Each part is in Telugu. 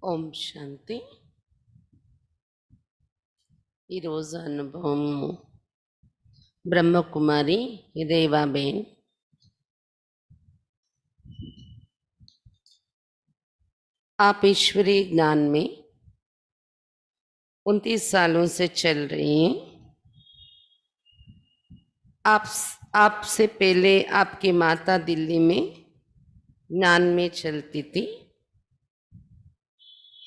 ఓం శాంతి. ఈరోజు అనుభవం ब्रह्मकुमारी रेवाबेन। आप ईश्वरीय ज्ञान में 29 सालों से चल रही हैं। आपसे पहले आपकी माता दिल्ली में ज्ञान में चलती थी।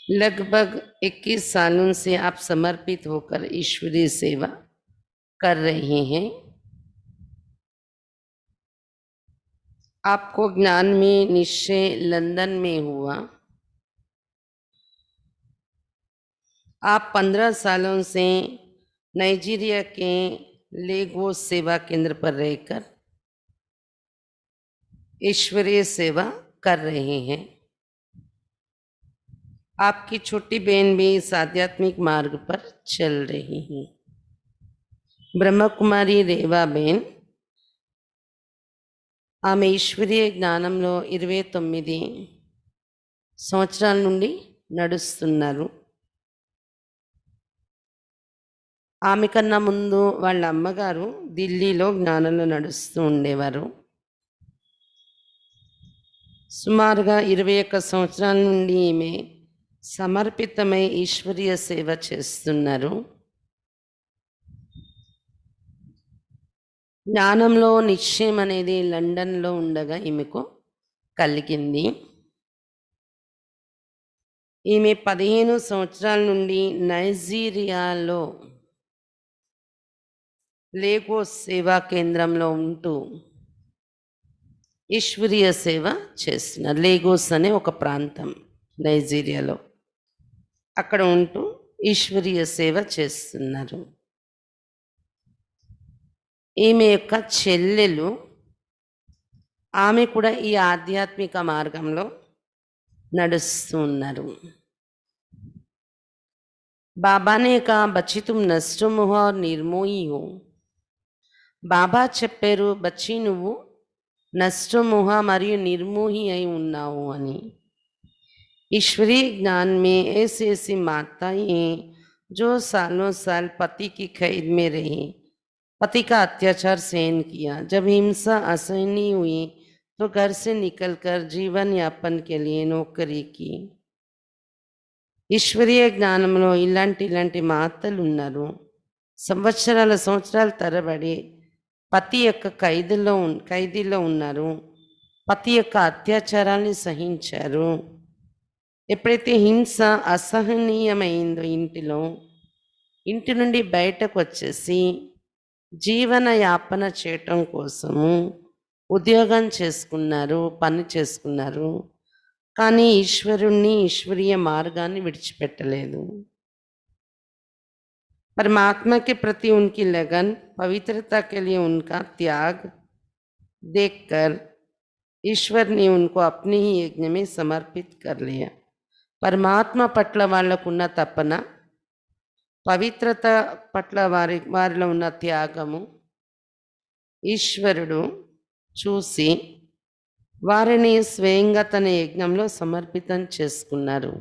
लगभग 21 सालों से आप समर्पित होकर ईश्वरीय सेवा कर रहे हैं। आपको ज्ञान में निश्चय लंदन में हुआ। आप 15 सालों से नाइजीरिया के लेगोस सेवा केंद्र पर रहकर ईश्वरीय सेवा कर रहे हैं। आपकी छोटी बहन भी इस आध्यात्मिक मार्ग पर चल रही है। బ్రహ్మకుమారి రేవాబేన్ ఆమె ఈశ్వరీయ జ్ఞానంలో 29 సంవత్సరాల నుండి నడుస్తున్నారు. ఆమె కన్నా ముందు వాళ్ళ అమ్మగారు ఢిల్లీలో జ్ఞానంలో నడుస్తూ ఉండేవారు. సుమారుగా 21 సంవత్సరాల నుండి ఈమె సమర్పితమై ఈశ్వరీయ సేవ చేస్తున్నారు. జ్ఞానంలో నిశ్చయం అనేది లండన్లో ఉండగా ఈమెకు కలిగింది. ఈమె 15 సంవత్సరాల నుండి నైజీరియాలో లేగోస్ సేవా కేంద్రంలో ఉంటూ ఈశ్వరీయ సేవ చేస్తున్నారు. లేగోస్ అనే ఒక ప్రాంతం నైజీరియాలో, అక్కడ ఉంటూ ఈశ్వరీయ సేవ చేస్తున్నారు. ఈమె యొక్క చెల్లెలు ఆమె కూడా ఈ ఆధ్యాత్మిక మార్గంలో నడుస్తూ ఉన్నారు. బాబా ने कहा बच्ची तुम नष्टमोह और निर्मोही हो। బాబా చెప్పారు, బచ్చి నువ్వు నష్టమోహ మరియు నిర్మోహి అయి ఉన్నావు అని. ईश्वरीय ज्ञान में ऐसी ऐसी माताएं जो सालों साल पति की कैद में रही, पति का अत्याचार सहन किया, जब हिंसा असहनीय हुई तो घर से निकलकर जीवन यापन के लिए नौकरी की. ఈశ్వరీయ జ్ఞానంలో ఇలాంటి మాతలు ఉన్నారు. సంవత్సరాల తరబడి పతి యొక్క ఖైదీలో ఉన్నారు. పతి యొక్క అత్యాచారాన్ని సహించారు. ఎప్పుడైతే హింస అసహనీయమైందో ఇంటి నుండి బయటకు వచ్చేసి జీవన యాపన చేయటం కోసము ఉద్యోగం చేసుకున్నారు, పని చేసుకున్నారు. కానీ ఈశ్వరీయ మార్గాన్ని విడిచిపెట్టలేదు. परमात्मा के प्रति उनकी लगन, पवित्रता के लिए उनका त्याग देखकर ईश्वर ने उनको अपने ही यज्ञ में समर्पित कर लिया. परमात्मा పట్ల వాళ్ళకున్న తపన, పవిత్రత పట్ల వారిలో ఉన్న త్యాగము ఈశ్వరుడు చూసి వారిని స్వయంగా తన యజ్ఞంలో సమర్పితం చేసుకున్నారు.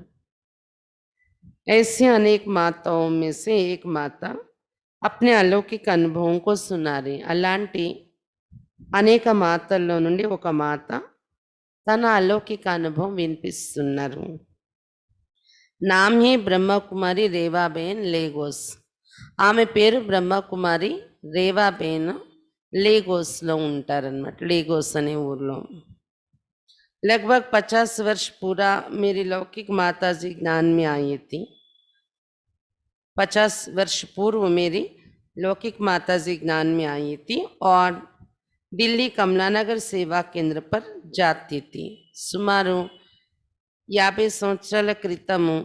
ऐसी अनेक माताओं में से एक माता अपने अलौकिक अनुभवों को सुना रही. అలాంటి అనేక మాతల్లో నుండి ఒక మాత తన అలౌకిక అనుభవం వినిపిస్తున్నారు. నామ్ హీ బ్రహ్మకుమారి రేవాబేన్ లేగోస్. ఆమె పేరు బ్రహ్మకుమారి రేవాబేన్. లేగోస్లో ఉంటారన్నమాట, లేగోస్ అనే ఊర్లో. लगभग 50 वर्ष पूरा मेरी लौकिक माता जी ज्ञान में आई थी. 50 वर्ष पूर्व मेरी लौकिक माता जी ज्ञान में आई थी और दिल्ली कमलानगर सेवा केंद्र पर जाती थी. సుమారు 50 సంవత్సరాల క్రితము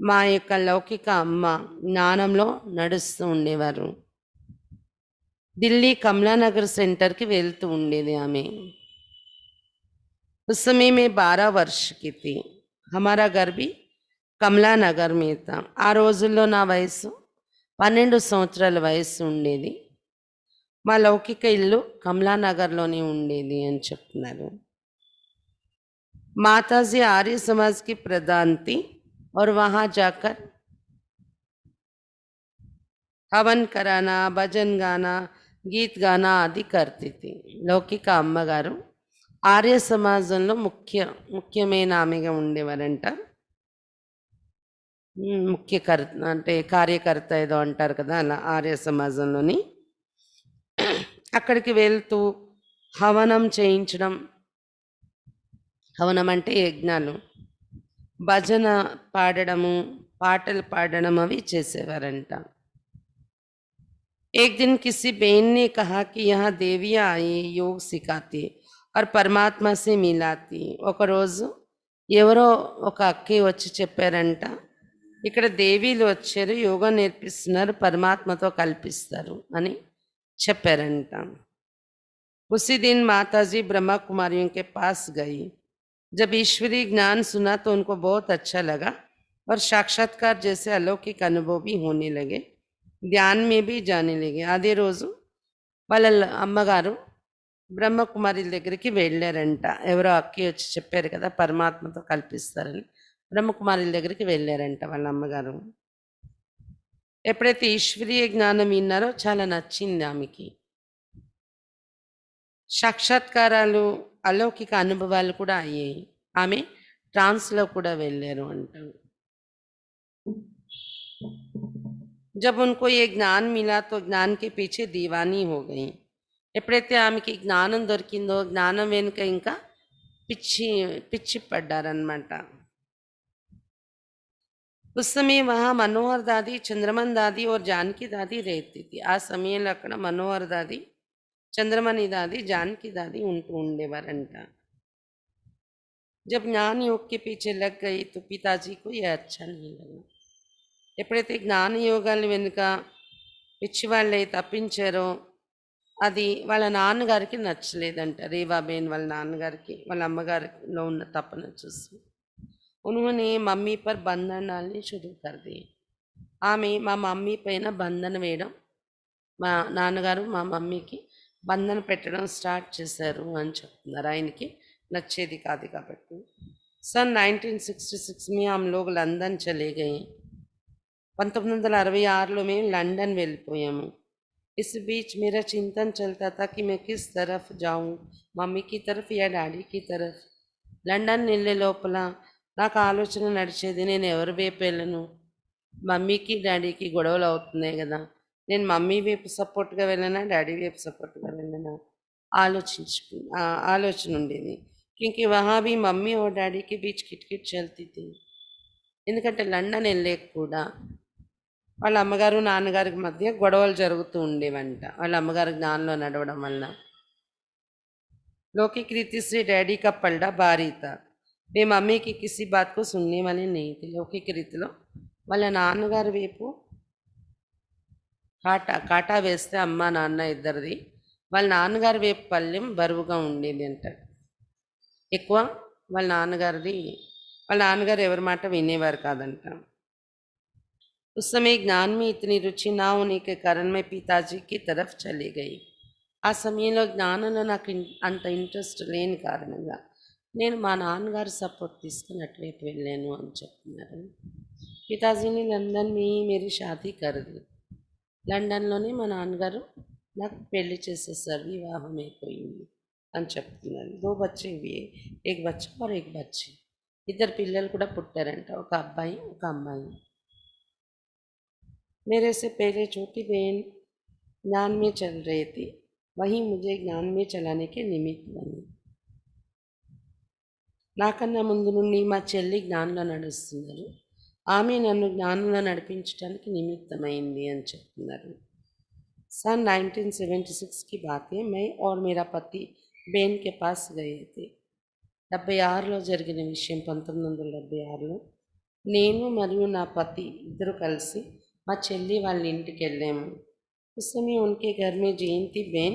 మా యొక్క లౌకిక అమ్మ జ్ఞానంలో నడుస్తూ ఉండేవారు. ఢిల్లీ కమలానగర్ సెంటర్కి వెళ్తూ ఉండేది ఆమె. उस समय मैं 12 वर्ष की थी. हमारा घर भी కమలా నగర్ మీద. ఆ రోజుల్లో నా వయసు 12 సంవత్సరాల వయసు ఉండేది. మా లౌకిక ఇల్లు కమలానగర్లోనే ఉండేది అని చెప్తున్నారు. माताजी आर्य समाज की प्रधान थी और वहां जाकर हवन कराना, భజన్ గానా, గీత్ గానా అది करती थी. లౌకిక అమ్మగారు ఆర్య సమాజంలో ముఖ్యమైన ఆమెగా ఉండేవారంట. అంటే కార్యకర్త ఏదో అంటారు కదా! అలా ఆర్య సమాజంలోని. అక్కడికి వెళ్తూ హవనం చేయించడం, హవనం అంటే యజ్ఞాలు, భజన పాడడము, పాటలు పాడడం అవి చేసేవారంట. एक दिन किसी बहन ने कहा कि यहाँ देवियाँ आई योग सिखाती और परमात्मा से मिलाती. ఒక రోజు ఎవరో ఒక అక్కి వచ్చి చెప్పారంట, ఇక్కడ దేవీలు వచ్చారు, యోగా నేర్పిస్తున్నారు, పరమాత్మతో కల్పిస్తారు అని చెప్పారంట. उसी दिन माताजी ब्रह्मा कुमारियों के पास गई. जब ईश्वरीय ज्ञान सुना तो उनको बहुत अच्छा लगा और साक्षात्कार जैसे अलौकिक अनुभव भी होने लगे. ध्यान में भी जाने लगे. అదే రోజు వాళ్ళ అమ్మగారు బ్రహ్మకుమారి దగ్గరికి వెళ్ళారంట. ఎవరో అక్కి వచ్చి చెప్పారు కదా పరమాత్మతో కల్పిస్తారని. బ్రహ్మకుమారి దగ్గరికి వెళ్ళారంట వాళ్ళ అమ్మగారు. ఎప్పుడైతే ఈశ్వరీయ జ్ఞానం విన్నారో చాలా నచ్చింది ఆమెకి. సాక్షాత్కారాలు, అలౌకిక అనుభవాలు కూడా అయ్యాయి. ఆమె ట్రాన్స్‌లో కూడా వెళ్ళారు అంటారు. जब उनको ये ज्ञान मिला तो ज्ञान के पीछे दीवानी हो गई. ఎప్పుడైతే ఆమెకి జ్ఞానం దొరికిందో జ్ఞానం వెనుక ఇంకా పిచ్చి పడ్డారనమాట. उस समय वहाँ मनोहर दादी, चंद्रमन दादी और जानकी दादी रहती थी. ఆ సమయంలో అక్కడ మనోహర్ దాది, చంద్రమణి దాది, जानकी दादी ఉంటూ ఉండేవారంట. जब ज्ञान योग के पीछे लग गई तो पिताजी को यह अच्छा नहीं लगा. ఎప్పుడైతే జ్ఞాన యోగాల వెనుక పిచ్చివాళ్ళై తప్పించారో అది వాళ్ళ నాన్నగారికి నచ్చలేదంట. రేవాబేన్ వాళ్ళ నాన్నగారికి, వాళ్ళ అమ్మగారిలో ఉన్న తపన చూసి उन्होंने మమ్మీ పర్ బంధన్ డాల్ని షురూ కర్ दी. ఆమె మా మమ్మీ పైన బంధన వేయడం, మా నాన్నగారు మా మమ్మీకి బంధన పెట్టడం స్టార్ట్ చేశారు అని చెప్తున్నారు. ఆయనకి నచ్చేది కాదు కాబట్టి. सन 1966 में हम लोग లండన్ చలే గए. 1966లో మేము లండన్ వెళ్ళిపోయాము. इस बीच मेरा चिंतन चलता था कि मैं किस तरफ जाऊं, మమ్మీ की तरफ या డాడీ की तरफ. లండన్ వెళ్ళే లోపల నాకు ఆలోచన నడిచేది, నేను ఎవరి వైపు వెళ్ళను, మమ్మీకి డాడీకి గొడవలు అవుతున్నాయి కదా, నేను మమ్మీ వైపు సపోర్ట్గా వెళ్ళనా, డాడీ వైపు సపోర్ట్గా వెళ్ళనా ఆలోచన ఉండేది. क्योंकि वहाँ भी मम्मी और डैडी के बीच किटकिट चलती थी. ఎందుకంటే లండన్ వెళ్ళేక కూడా వాళ్ళ అమ్మగారు నాన్నగారికి మధ్య గొడవలు జరుగుతూ ఉండేవంట. వాళ్ళ అమ్మగారు జ్ఞానంలో నడవడం వలన. लौकिक रीति से डैडी का पलड़ा भारी था. वे मम्मी की किसी बात को सुनने वाले नहीं थे. లౌకిక రీతిలో వాళ్ళ నాన్నగారి వైపు కాటా వేస్తే అమ్మ నాన్న ఇద్దరిది, వాళ్ళ నాన్నగారి వైపు పళ్ళెం బరువుగా ఉండేది అంట. ఎక్కువ వాళ్ళ నాన్నగారు ఎవరి మాట వినేవారు కాదంట. उस समय ज्ञान में इतनी रुचि ना होने के कारण मैं पिताजी की तरफ चली गई. ఆ సమయంలో జ్ఞానంలో నాకు అంత ఇంట్రెస్ట్ లేని కారణంగా నేను మా నాన్నగారు సపోర్ట్ తీసుకుని అటువైపు వెళ్ళాను అని చెప్తున్నారు. పితాజీని లండన్ మీ మేరీ షాదీ కర్ दी. లండన్లోనే మా నాన్నగారు నాకు పెళ్లి చేసేసారు, వివాహం అయిపోయింది అని చెప్తున్నారు. 2 बच्चे हुए, एक बच्चा और एक बच्ची. ఇద్దరు పిల్లలు కూడా పుట్టారంట, ఒక అబ్బాయి ఒక అమ్మాయి. मेरे से पहले छोटी बहन ज्ञान में चल रही थी, वही मुझे ज्ञान में चलाने के निमित्त बनी. నాకన్నా ముందు నుండి మా చెల్లి జ్ఞానంలో నడుస్తున్నారు, ఆమె నన్ను జ్ఞానంలో నడిపించడానికి నిమిత్తమైంది అని చెప్తున్నారు. सन 1976 की बात है. मैं और मेरा पति बहन के पास गए थे. 76లో జరిగిన విషయం. 1976లో నేను మరియు నా పతి ఇద్దరు కలిసి మా చెల్లి వాళ్ళ ఇంటికి వెళ్ళాము. उस समय उनके घर में जयंती बहन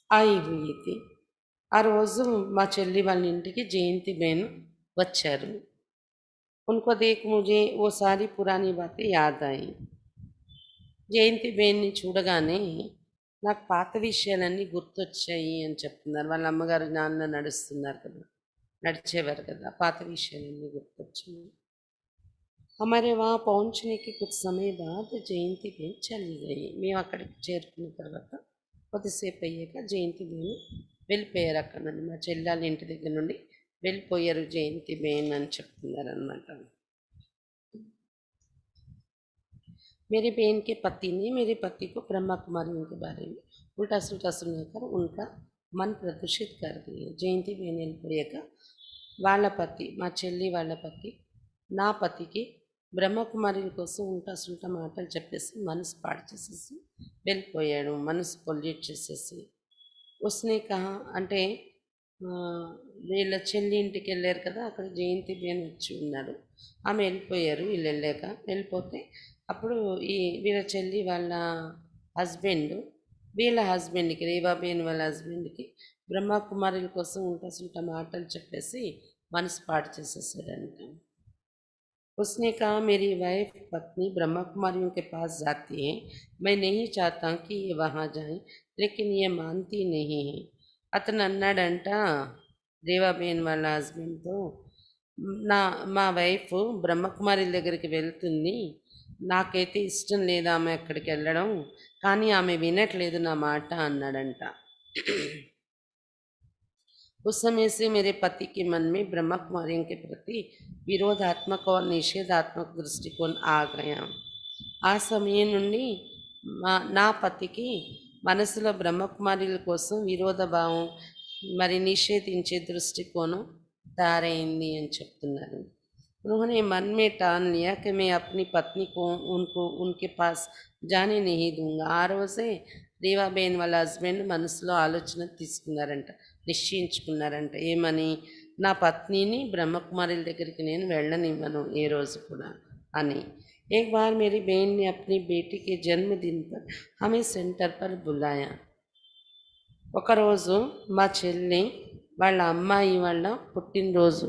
आई हुई थी. ఆ రోజు మా చెల్లి వాళ్ళ ఇంటికి జయంతి బహన్ వచ్చారు. उनको देख मुझे वो सारी पुरानी बातें याद आई. జయంతి బహన్ని చూడగానే నాకు పాత విషయాలన్నీ గుర్తొచ్చాయి అని చెప్తున్నారు. వాళ్ళ అమ్మగారు నాన్న నడుస్తున్నారు కదా, నడిచేవారు కదా, పాత విషయాలన్నీ గుర్తొచ్చాయి. हमारे वहाँ पहुँचने के कुछ समय बाद జయంతి బేన్ చలి గయి. మేము అక్కడికి చేరుకున్న తర్వాత కొద్దిసేపు అయ్యాక జయంతి బేన్ వెళ్ళిపోయారు. అక్కడ నుండి మా చెల్లెళ్ళ ఇంటి దగ్గర నుండి వెళ్ళిపోయారు జయంతి బేన్ అని చెప్తున్నారు అనమాట. मेरे बहन के पति ने मेरे पति को ब्रह्मा कुमारियों के बारे में उल्टा सुल्टा सुनाकर उनका मन प्रदूषित कर दिए. జయంతి బేన్ వెళ్ళిపోయాక వాళ్ళ పతి, మా చెల్లి వాళ్ళ పతి, నా పతికి బ్రహ్మకుమారుల కోసం ఉల్టా సుల్టా మాటలు చెప్పేసి మనసు పాడు చేసేసి వెళ్ళిపోయాడు, మనసు పొల్యూట్ చేసేసి. ఉస్నే కహా అంటే వీళ్ళ చెల్లి ఇంటికి వెళ్ళారు కదా, అక్కడ జయంతి బేన్ వచ్చి ఉన్నారు. ఆమె వెళ్ళిపోయారు వీళ్ళు వెళ్ళాక. వెళ్ళిపోతే అప్పుడు ఈ వీళ్ళ చెల్లి వాళ్ళ హస్బెండ్, వీళ్ళ హస్బెండ్కి, రేవాబేన్ వాళ్ళ హస్బెండ్కి బ్రహ్మకుమారుల కోసం ఉల్టా సుల్టా మాటలు చెప్పేసి మనసు పాడు చేసేసాడంట. उसने कहा मेरी वाइफ पत्नी ब्रह्मा कुमारियों के पास जाती है, मैं नहीं चाहता कि ये वहाँ जाएं, लेकिन ये मानती नहीं है. అతను అన్నాడంట రేవాబేన్ వాళ్ళ హస్బెండ్తో, నా మా వైఫ్ బ్రహ్మకుమారి దగ్గరికి వెళ్తుంది, నాకైతే ఇష్టం లేదు ఆమె అక్కడికి వెళ్ళడం, కానీ ఆమె వినట్లేదు నా మాట అన్నాడంట. उस समय से मेरे पति के मन में ब्रह्मा कुमारियों के प्रति विरोधात्मक और निषेधात्मक दृष्टिकोण आ गया. ఆ సమయం నుండి నా పతికి మనసులో బ్రహ్మకుమారుల కోసం విరోధ భావం మరి నిషేధించే దృష్టికోణం తయారైంది అని చెప్తున్నారు. उन्होंने मन में ठान लिया कि मैं अपनी पत्नी को उनके पास जाने नहीं दूंगा. ఆ రోజే రేవాబేన్ వాళ్ళ హస్బెండ్ మనసులో ఆలోచన తీసుకున్నారంట, నిశ్చయించుకున్నారంట. ఏమని? నా పత్నిని బ్రహ్మకుమారుల దగ్గరికి నేను వెళ్ళనివ్వను ఏ రోజు కూడా అని. एक बार मेरी बहन ने अपनी बेटी के जन्मदिन पर हमें सेंटर पर बुलाया. ఒకరోజు మా చెల్లి వాళ్ళ అమ్మాయి వాళ్ళ పుట్టినరోజు,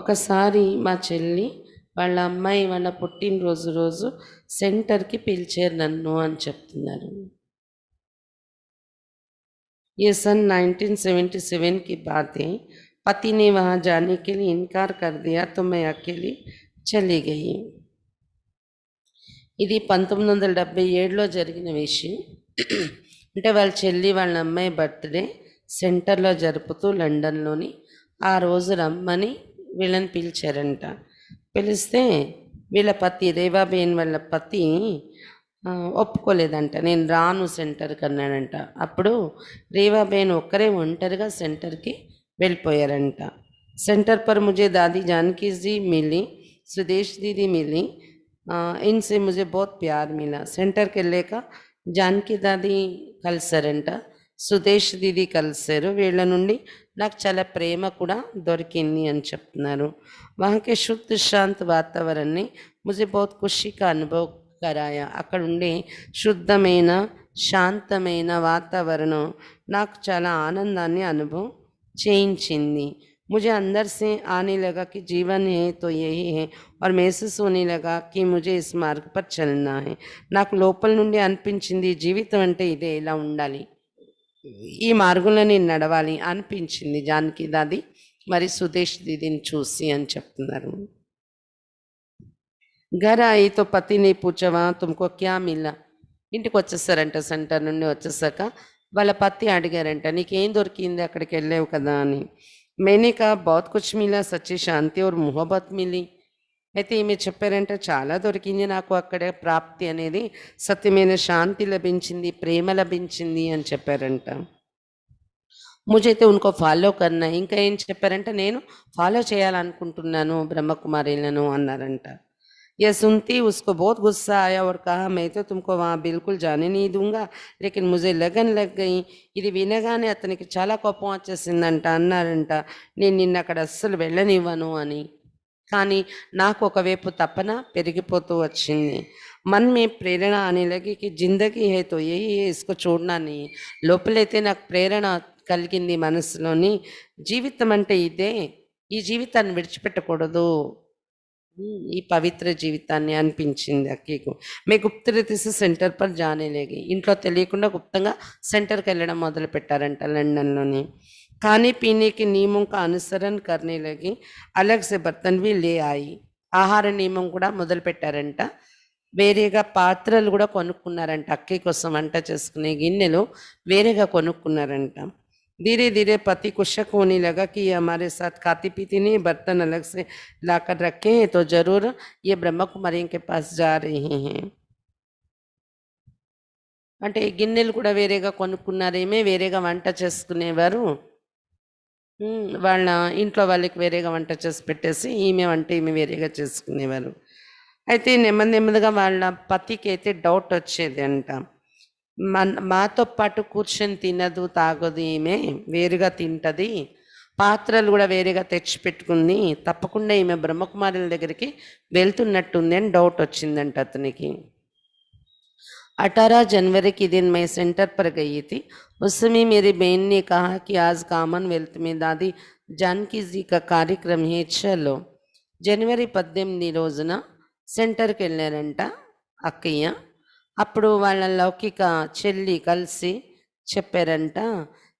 ఒకసారి మా చెల్లి వాళ్ళ అమ్మాయి వాళ్ళ పుట్టినరోజు రోజు సెంటర్కి పిలిచారు నన్ను అని చెప్తున్నారు. ये सन 1977 की बात है. पति ने वहाँ जाने के लिए इनकार कर दिया तो मैं अकेली चली गई. ఇది 1977లో జరిగిన విషయం. అంటే వాళ్ళ చెల్లి వాళ్ళ అమ్మాయి బర్త్డే సెంటర్లో జరుపుతూ లండన్లోని ఆ రోజు రమ్మని వీళ్ళని పిలిచారంట. పిలిస్తే వీళ్ళ పతి, రేవాబేన్ వాళ్ళ పతి ఒప్పుకోలేదంట, నేను రాను సెంటర్కి అన్నాడంట. అప్పుడు రేవాబేన్ ఒక్కరే ఒంటరిగా సెంటర్కి వెళ్ళిపోయారంట. సెంటర్ पर मुझे दादी जानकी जी मिली, सुदेश दीदी मिली, इनसे मुझे बहुत प्यार मिला. సెంటర్కి వెళ్ళాక జానకి దాది కలిసారంట, సుదేశ్ దీది కలిసారు. వీళ్ళ నుండి నాకు చాలా ప్రేమ కూడా దొరికింది అని చెప్తున్నారు. वहाँ के शुद्ध शांत वातावरण ने मुझे बहुत खुशी का अनुभव कराया. అక్కడ ఉండే శుద్ధమైన శాంతమైన వాతావరణం నాకు చాలా ఆనందాన్ని అనుభవం చేయించింది. मुझे अंदर से आने लगा कि जीवन है तो यही है, और महसूस होने लगा कि मुझे इस मार्ग पर चलना है. నాకు లోపల నుండి అనిపించింది జీవితం అంటే ఇదే, ఇలా ఉండాలి, ఈ మార్గంలో నేను నడవాలి అనిపించింది జానకి దాది మరి సుదేశ్ దీదిని చూసి అని చెప్తున్నారు. घर आई तो पति ने पूछा वहाँ तुमको क्या मिला. ఇంటికి వచ్చేసారంట, సెంటర్ నుండి వచ్చేసాక వాళ్ళ పతి అడిగారంట, నీకేం దొరికింది అక్కడికి వెళ్ళావు కదా అని. मैंने कहा बहुत कुछ मिला, सच्ची शांति और मोहब्बत मिली. అయితే ఈమె చెప్పారంట, చాలా దొరికింది నాకు అక్కడ, ప్రాప్తి అనేది సత్యమైన శాంతి లభించింది, ప్రేమ లభించింది అని చెప్పారంట. ముజైతే ఉన్కో ఫాలో కన్నా, ఇంకా ఏం చెప్పారంటే నేను ఫాలో చేయాలనుకుంటున్నాను బ్రహ్మకుమారిలను అన్నారంట. यह सुनती उसको बहुत गुस्सा आया और कहा मैं तो तुमको वहाँ बिल्कुल जाने नहीं दूंगा, लेकिन मुझे लगन लग गई. ఇది వినగానే అతనికి చాలా కోపం వచ్చేసిందంట. అన్నారంట, నేను నిన్న అక్కడ అస్సలు వెళ్ళనివ్వను అని. కానీ నాకు ఒకవైపు తపన పెరిగిపోతూ వచ్చింది. मन में प्रेरणा आने लगी कि जिंदगी है तो यही है, इसको छोड़ना नहीं. లోపలైతే నాకు ప్రేరణ కలిగింది మనసులోని, జీవితం అంటే ఇదే, ఈ జీవితాన్ని విడిచిపెట్టకూడదు, ఈ పవిత్ర జీవితాన్ని అనిపించింది అక్కయ్యకు. मैं गुप्त रीति से सेंटर पर जाने लगी. ఇంట్లో తెలియకుండా గుప్తంగా సెంటర్‌కి వెళ్ళడం మొదలుపెట్టారంట లండన్‌లోని. खाने पीने के नियमों का अनुसरण करने लगी. अलग से बर्तन भी ले आई. ఆహార నియమం కూడా మొదలుపెట్టారంట. వేరేగా పాత్రలు కూడా కొనుక్కున్నారంట. అక్కయ్య కోసం వంట చేసుకునే గిన్నెలు వేరేగా కొనుక్కున్నారంట. धीरे धीरे पति को शक होने लगा कि ये हमारे साथ खाती पीती नहीं, बर्तन अलग से लाकर रखे हैं तो जरूर ये ब्रह्म कुमारी के पास जा रहे हैं. అంటే గిన్నెలు కూడా వేరేగా కొనుక్కున్నారేమే, వేరేగా వంట చేసుకునేవారు. వాళ్ళ ఇంట్లో వాళ్ళకి వేరేగా వంట చేసి పెట్టేసి ఈమె వంట ఈమె వేరేగా చేసుకునేవారు. అయితే నెమ్మది నెమ్మదిగా వాళ్ళ పతికి అయితే డౌట్ వచ్చేది అంట. మాతో పాటు కూర్చొని తినదు, తాగదు, ఈమె వేరుగా తింటది, పాత్రలు కూడా వేరేగా తెచ్చి పెట్టుకుంది, తప్పకుండా ఈమె బ్రహ్మకుమారుల దగ్గరికి వెళ్తున్నట్టుంది అని డౌట్ వచ్చిందంట అతనికి. 18 जनवरी के दिन मैं सेंटर पर गई थी. उस समय मेरी बहन ने कहा कि आज कॉमनवेल्थ में दादी जानकी जी का कार्यक्रम है, चलो. జనవరి 18 రోజున సెంటర్కి వెళ్ళారంట అక్కయ్య. అప్పుడు వాళ్ళ లౌకిక చెల్లి కలిసి చెప్పారంట,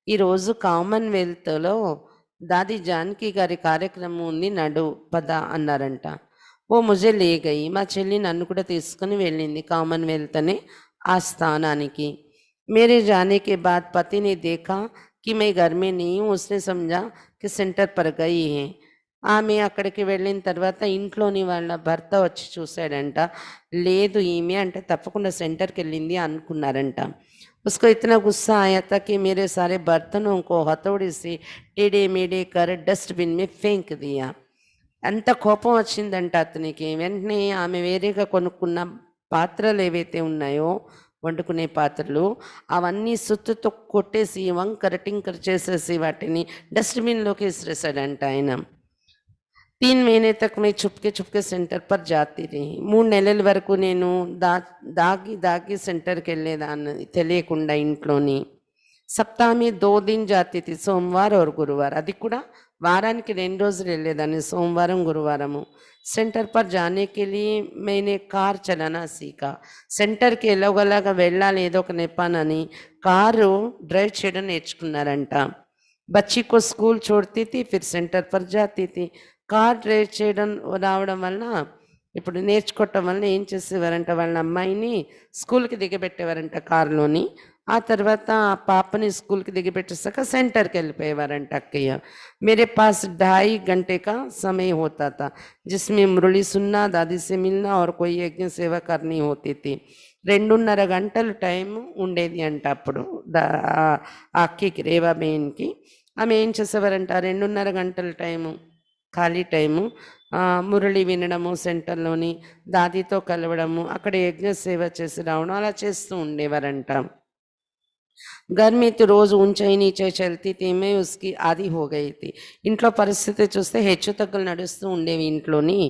ఈరోజు కామన్వెల్త్లో దాది జానకి గారి కార్యక్రమం ఉంది, నడు పద అన్నారంట. ఓ ముజే లే గయి, మా చెల్లి నన్ను కూడా తీసుకుని వెళ్ళింది కామన్వెల్త్ అనే ఆ స్థానానికి. मेरे जाने के बाद पति ने देखा कि मैं घर में नहीं हूँ. उसने समझा कि सेंटर पर गई है. ఆమె అక్కడికి వెళ్ళిన తర్వాత ఇంట్లోని వాళ్ళ భర్త వచ్చి చూశాడంట. లేదు ఈమె అంటే తప్పకుండా సెంటర్కి వెళ్ళింది అనుకున్నారంట. उसको इतना गुस्सा आया था कि मेरे सारे बर्तनों को हथौड़ी से टेढ़े मेढ़े कर डस्टबिन में फेंक दिया. అంత కోపం వచ్చిందంట అతనికి. వెంటనే ఆమె వేరేగా కొనుక్కున్న పాత్రలు ఏవైతే ఉన్నాయో వండుకునే పాత్రలు అవన్నీ సుత్తుతో కొట్టేసి వంకర టింకర చేసేసి వాటిని డస్ట్బిన్లోకి విసిరేసాడంట ఆయన. 3 महीने तक मैं छुपके छुपके सेंटर पर जाती रही. 3 నెలల వరకు నేను దాగి దాగి సెంటర్కి వెళ్ళేదాన్ని తెలియకుండా ఇంట్లోని. सप्ताह में 2 दिन जाती थी, सोमवार और गुरुवार. అది కూడా వారానికి 2 రోజులు వెళ్ళేదాన్ని, సోమవారం గురువారము. सेंटर पर जाने के लिए मैंने कार चलाना सीखा. సెంటర్కి ఎలాగోలాగా వెళ్ళాలి ఏదో ఒక నెపానని కారు డ్రైవ్ చేయడం నేర్చుకున్నారంట. बच्ची को स्कूल छोड़ती थी, फिर सेंटर पर जाती थी. కార్ డ్రైవ్ చేయడం రావడం వలన ఇప్పుడు నేర్చుకోవటం వలన ఏం చేసేవారంట, వాళ్ళ అమ్మాయిని స్కూల్కి దిగబెట్టేవారంట కారులోని. ఆ తర్వాత ఆ పాపని స్కూల్కి దిగబెట్టేసాక సెంటర్కి వెళ్ళిపోయేవారంట అక్కయ్య. मेरे पास 2.5 घंटे का समय होता था, जिसमें मुरली सुनना, दादी से मिलना और कोई यज्ञ सेवा करनी होती थी. 2.5 గంటలు టైం ఉండేది అంట అప్పుడు ఆ అక్కకి, రేవా బేన్కి. ఆమె ఏం చేసేవారంట, 2.5 గంటల టైము ఖాళీ టైము మురళి వినడము, సెంటర్లోని దాదితో కలవడము, అక్కడ యజ్ఞ సేవ చేసి రావడం అలా చేస్తూ ఉండేవారంట. घर में तो रोज ऊंचाई नीचे चलती थी, मैं उसकी आदि हो गई थी. ఇంట్లో పరిస్థితి చూస్తే హెచ్చు తగ్గులు నడుస్తూ ఉండేవి ఇంట్లోని,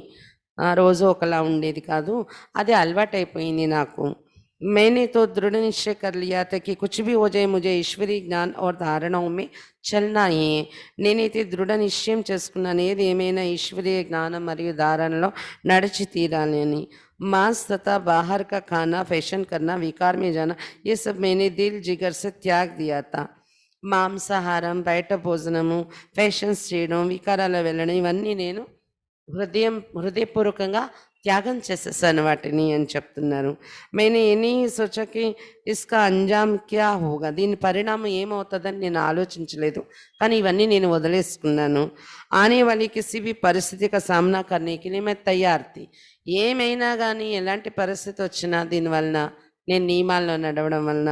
రోజు ఒకలా ఉండేది కాదు, అది అలవాటైపోయింది నాకు. मैंने तो दृढ़ निश्चय कर लिया था कि कुछ भी हो जाए मुझे ईश्वरीय ज्ञान और धारणाओं में చలనా है. నేనైతే దృఢ నిశ్చయం చేసుకున్నాను, ఏది ఏమైనా ఈశ్వరీయ జ్ఞానం మరియు ధారణలో నడిచి తీరాలి అని. मांस तथा बाहर का खाना, फैशन करना, विकार में जाना, ये सब मैंने दिल जिगर से त्याग दिया था. మాంసాహారం, బయట భోజనము, ఫ్యాషన్స్ చేయడం, వికారాల వెళ్ళడం ఇవన్నీ నేను హృదయపూర్వకంగా త్యాగం చేసేసాను వాటిని అని చెప్తున్నారు. मैंने ये नहीं सोचा कि इसका अंजाम क्या होगा, దీని పరిణామం ఏమవుతుందని నేను ఆలోచించలేదు, కానీ ఇవన్నీ నేను వదిలేసుకున్నాను. आने वाली किसी भी परिस्थिति का सामना करने के लिए मैं तैयार थी. ఏమైనా కానీ ఎలాంటి పరిస్థితి వచ్చినా దీనివలన, నేను నియమాల్లో నడవడం వలన,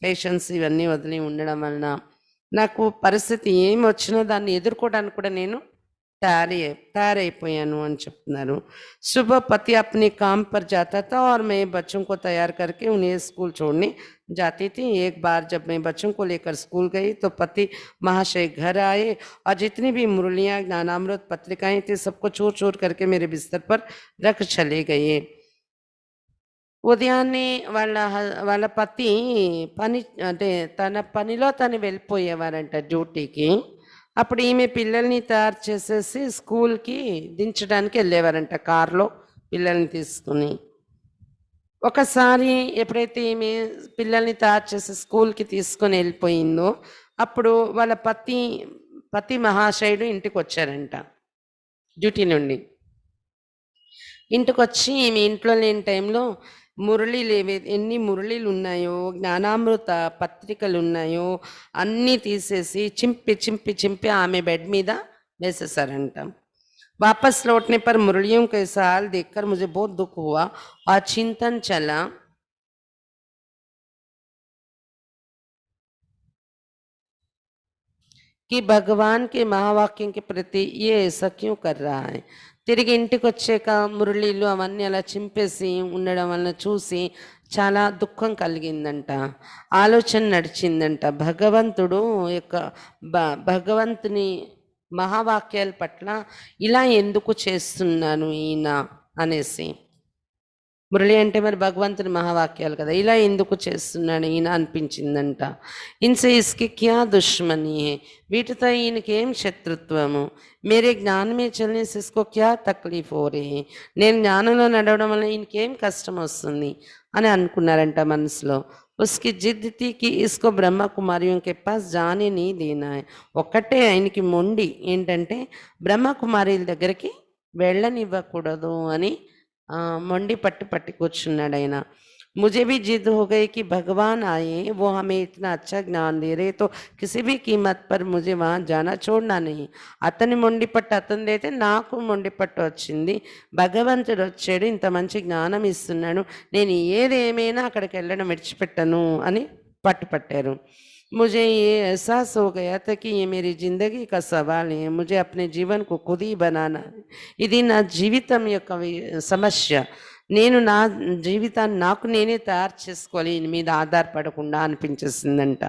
పేషెన్స్ ఇవన్నీ వదిలి ఉండడం వలన నాకు పరిస్థితి ఏమి వచ్చినా దాన్ని ఎదుర్కోవడానికి కూడా నేను తయారైపోయాను అని చెప్తున్నారు. सुबह पति अपने काम पर जाता था और मैं बच्चों को तैयार करके उन्हें स्कूल छोड़ने जाती थी. एक बार जब मैं बच्चों को लेकर स्कूल गई तो पति महाशय घर आए और जितनी भी मुरलियाँ, ज्ञानामृत पत्रिकाएं थी सबको चूर चूर करके मेरे बिस्तर पर रख चले गए. ఉదయాన్నే వాళ్ళ పతి పని అంటే తన పనిలో తను వెళ్ళిపోయేవారంట డ్యూటీకి. అప్పుడు ఈమె పిల్లల్ని తయారు చేసేసి స్కూల్‌కి దించడానికి వెళ్ళేవారంట కార్‌లో పిల్లల్ని తీసుకొని. ఒకసారి ఎప్పుడైతే ఈమె పిల్లల్ని తయారు చేసి స్కూల్‌కి తీసుకొని వెళ్ళిపోయిందో, అప్పుడు వాళ్ళ పతి మహాశయుడు ఇంటికొచ్చారంట డ్యూటీ నుండి. ఇంటికొచ్చి ఈమె ఇంట్లో లేని టైంలో ఎన్ని మురళీలున్నాయో, జ్ఞానామృత పత్రికలున్నాయో అన్నీ తీసేసి చింపి ఆమె బెడ్ మీద వేసేసారంట. वापस लौटने पर मुरलियों के साल देखकर मुझे बहुत दुख हुआ और चिंतन चला कि भगवान के महावाक्यों के प्रति ये ऐसा क्यों कर रहा है. తిరిగి ఇంటికి వచ్చాక మురళీలు అవన్నీ అలా చింపేసి ఉండడం వలన చూసి చాలా దుఃఖం కలిగిందంట. ఆలోచన నడిచిందంట, భగవంతుడు యొక్క భగవంతుని మహావాక్యాల పట్ల ఇలా ఎందుకు చేస్తున్నాను ఈయన అనేసి. మురళి అంటే మరి భగవంతుని మహావాక్యాలు కదా, ఇలా ఎందుకు చేస్తున్నాడు ఈయన అనిపించిందంట. ఇన్సే ఇస్కి క్యా దుష్మనీ హే, వీటితో ఈయనకి ఏం శత్రుత్వము. మేరే జ్ఞానమే చల్నే సే ఇస్కో క్యా తక్లీఫ్ హో రహీ, నేను జ్ఞానంలో నడవడం వల్ల ఈయనకేం కష్టం వస్తుంది అని అనుకున్నారంట మనసులో. ఉస్కి జిద్ థీ కి ఇస్కో బ్రహ్మ కుమారియోं के पास जाने नहीं देना है. ఒక్కటే ఆయనకి మొండి ఏంటంటే బ్రహ్మకుమారిల దగ్గరికి వెళ్ళనివ్వకూడదు అని మొండి పట్టి కూర్చున్నాడు ఆయన. मुझे भी जिद हो गई कि भगवान आए, वो हमें इतना अच्छा ज्ञान दे रहे, तो किसी भी कीमत पर मुझे वहाँ जाना छोड़ना नहीं. అతని మొండి పట్టు అతనిదైతే నాకు మొండి పట్టు వచ్చింది. భగవంతుడు వచ్చాడు, ఇంత మంచి జ్ఞానం ఇస్తున్నాడు, నేను ఏదేమైనా అక్కడికి వెళ్ళడం విడిచిపెట్టను అని పట్టుపట్టారు. मुझे ये एहसास हो गया था कि ये मेरी ज़िंदगी का सवाल है, मुझे अपने जीवन को खुद ही बनाना है. ఇది నా జీవితం యొక్క సమస్య, నేను నా జీవితాన్ని నాకు నేనే తయారు చేసుకోవాలి, దీని మీద ఆధారపడకుండా అనిపించేసిందంట.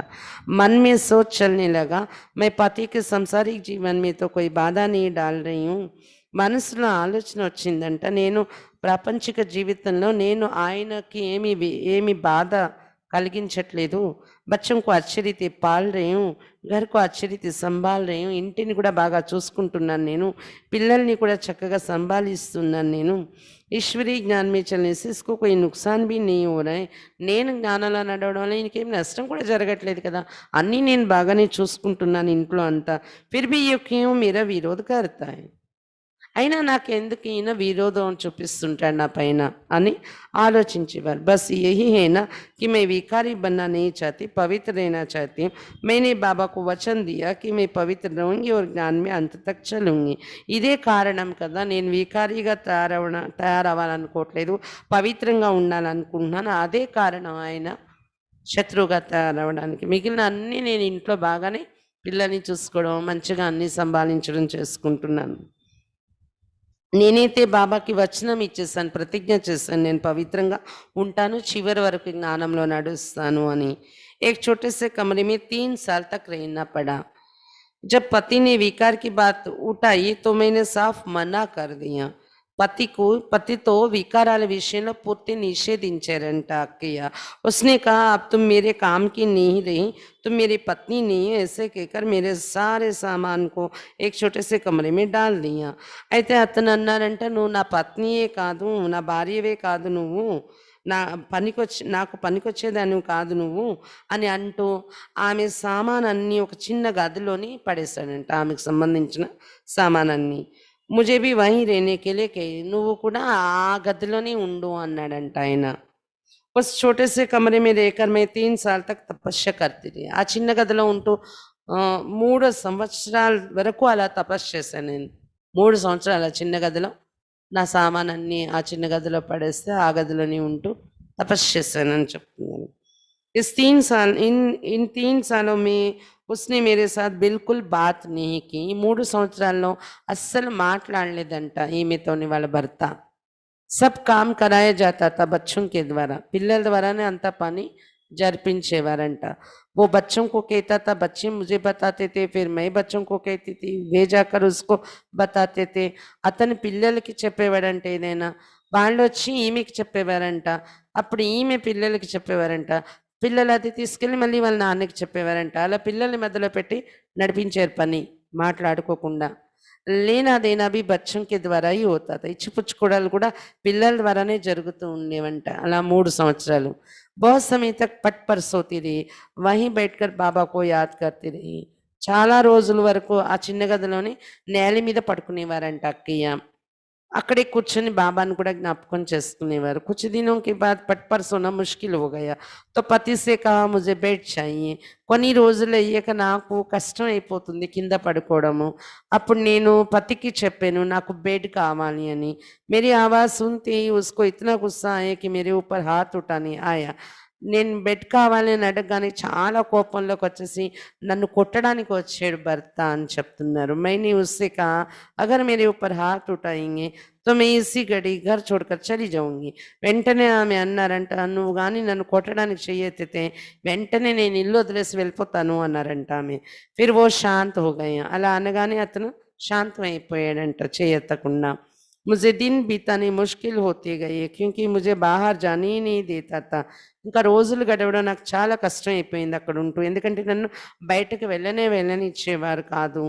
मन में सोच चलने लगा, मैं पति के सांसारिक जीवन में तो कोई बाधा नहीं डाल रही हूँ. మనసులో ఆలోచన వచ్చిందంట, నేను ప్రాపంచిక జీవితంలో నేను ఆయనకి ఏమి బాధ కలిగించట్లేదు. बच्चों को अच्छी रीति पाल रही हूँ, घर को अच्छी रीति संभाल रही हूँ, ఇంటిని కూడా బాగా చూసుకుంటున్నాను నేను, పిల్లల్ని కూడా చక్కగా సంభాలిస్తున్నాను నేను. ఈశ్వరీ జ్ఞాन में चलने से इसको कोई नुकसान भी नहीं हो रहा है. నేను జ్ఞానంలో నడవడం వల్ల ఈయనకేం నష్టం కూడా జరగట్లేదు కదా, అన్నీ నేను బాగానే చూసుకుంటున్నాను ఇంట్లో అంతా. फिर भी ये क्यों मेरा विरोध करता है, అయినా నాకెందుకు ఈయన విరోధం చూపిస్తుంటాడు నా పైన అని ఆలోచించేవారు. బస్ యహీ హేనా कि मैं विकारी बनना नहीं चाहती, पवित्र रहना चाहती हूँ. मैंने बाबा को वचन दिया कि मैं पवित्र रहूँगी और ज्ञान में अंत तक चलूँगी. ఇదే కారణం కదా, నేను వికారిగా తయారవ్వాలనుకోవట్లేదు, పవిత్రంగా ఉండాలనుకుంటున్నాను. అదే కారణం ఆయన శత్రువుగా తయారవడానికి. మిగిలిన అన్నీ నేను ఇంట్లో బాగానే పిల్లల్ని చూసుకోవడం, మంచిగా అన్నీ సంభాలించడం చేసుకుంటున్నాను. నేనైతే బాబాకి వచనం ఇచ్చేసాను, ప్రతిజ్ఞ చేశాను, నేను పవిత్రంగా ఉంటాను, చివరి వరకు జ్ఞానంలో నడుస్తాను అని. एक छोटे से कमरे में 3 साल तक रहना पड़ा. जब पति ने विकार की बात उठाई तो मैंने साफ मना कर दिया. पति तो विकाराల విషయంలో పూర్తి నిషేధించారంట అక్కయ్య. उसने कहा अब तुम मेरे काम की नहीं रही, तुम मेरी पत्नी नहीं है. ऐसे कहकर मेरे सारे सामान को एक छोटे से कमरे में डाल दिया. అయితే అతను అన్నారంట, నువ్వు నా పత్నియే కాదు, నా భార్యవే కాదు, నువ్వు నాకు పనికొచ్చేదాన్ని కాదు నువ్వు అని అంటూ ఆమె సామానన్నీ ఒక చిన్న గదిలోని పడేశాడంట, ఆమెకు సంబంధించిన సామానన్నీ. मुझे भी वहीं रहने के लिए कही, నువ్వు కూడా ఆ గదిలోనే ఉండు అన్నాడంట ఆయన. उस छोटे से कमरे में रहकर मैं 3 साल तक तपस्या करती थी. ఆ చిన్న గదిలో ఉంటూ 3 సంవత్సరాల వరకు అలా తపస్సు చేశాను నేను. 3 సంవత్సరాల చిన్న గదిలో నా సామానన్నీ ఆ చిన్న గదిలో పడేస్తే ఆ గదిలోనే ఉంటూ తపస్సు చేశానని చెప్తున్నాను. इन 3 सालों में उसने मेरे साथ बिल्कुल बात नहीं की. 3 సంవత్సరాల్లో అస్సలు మాట్లాడలేదంట ఈమెతోని వాళ్ళ భర్త. सब काम कराया जाता था बच्चों के द्वारा, పిల్లల ద్వారానే అంత పని జరిపించేవారంట. वो बच्चों को कहता था, बच्चे मुझे बताते थे, फिर मैं बच्चों को कहती थी, वे जाकर उसको बताते थे. అతను పిల్లలకి చెప్పేవాడంట ఏదైనా, వాళ్ళు వచ్చి ఈమెకి చెప్పేవారంట, అప్పుడు ఈమె పిల్లలకి చెప్పేవారంట, పిల్లలు అది తీసుకెళ్ళి మళ్ళీ వాళ్ళ నాన్నకి చెప్పేవారంట. అలా పిల్లల్ని మధ్యలో పెట్టి నడిపించారు పని. మాట్లాడుకోకుండా. లేనా దేనా भी बच्चों के द्वारा ही होता था. ఇచ్చిపుచ్చుకోవడాలు కూడా పిల్లల ద్వారానే జరుగుతూ ఉండేవంట. అలా 3 సంవత్సరాలు. बहुत समय तक पट पर सोती रही. वहीं बैठकर बाबा को याद करती रही. చాలా రోజుల వరకు ఆ చిన్న గదిలోనే నేల మీద పడుకునేవారంట అక్కయ్య. అక్కడే కూర్చొని బాబాను కూడా జ్ఞాపకం చేసుకునేవారు. कुछ दिनों के बाद पट पर सोना मुश्किल हो गया. तो पति से कहा मुझे बेड चाहिए. కొన్ని రోజులు అయ్యాక నాకు కష్టం అయిపోతుంది కింద పడుకోవడము. అప్పుడు నేను పతికి చెప్పాను నాకు బెడ్ కావాలి అని. मेरी आवाज़ सुनते ही उसको इतना गुस्सा आया कि मेरे ऊपर हाथ उठाने आया. నేను బెడ్ కావాలి అని అడగగానే చాలా కోపంలోకి వచ్చేసి నన్ను కొట్టడానికి వచ్చాడు భర్త అని చెప్తున్నారు. मैंने उससे कहा अगर मेरे ऊपर हाथ उठाएंगे तो मैं इसी घड़ी घर छोड़कर चली जाऊंगी. వెంటనే ఆమె అన్నారంట నువ్వు కానీ నన్ను కొట్టడానికి చెయ్యెత్తితే వెంటనే నేను ఇల్లు వదిలేసి వెళ్ళిపోతాను అన్నారంట ఆమె. फिर वो शांत हो गए. అలా అనగానే అతను శాంతమైపోయాడంట చేయెత్తకుండా. मुझे दिन बीताने मुश्किल होते गए क्योंकि मुझे बाहर जाने ही नहीं देता था. ఇంకా రోజులు గడవడం నాకు చాలా కష్టం అయిపోయింది అక్కడ ఉంటూ. ఎందుకంటే నన్ను బయటకు వెళ్ళనిచ్చేవారు కాదు.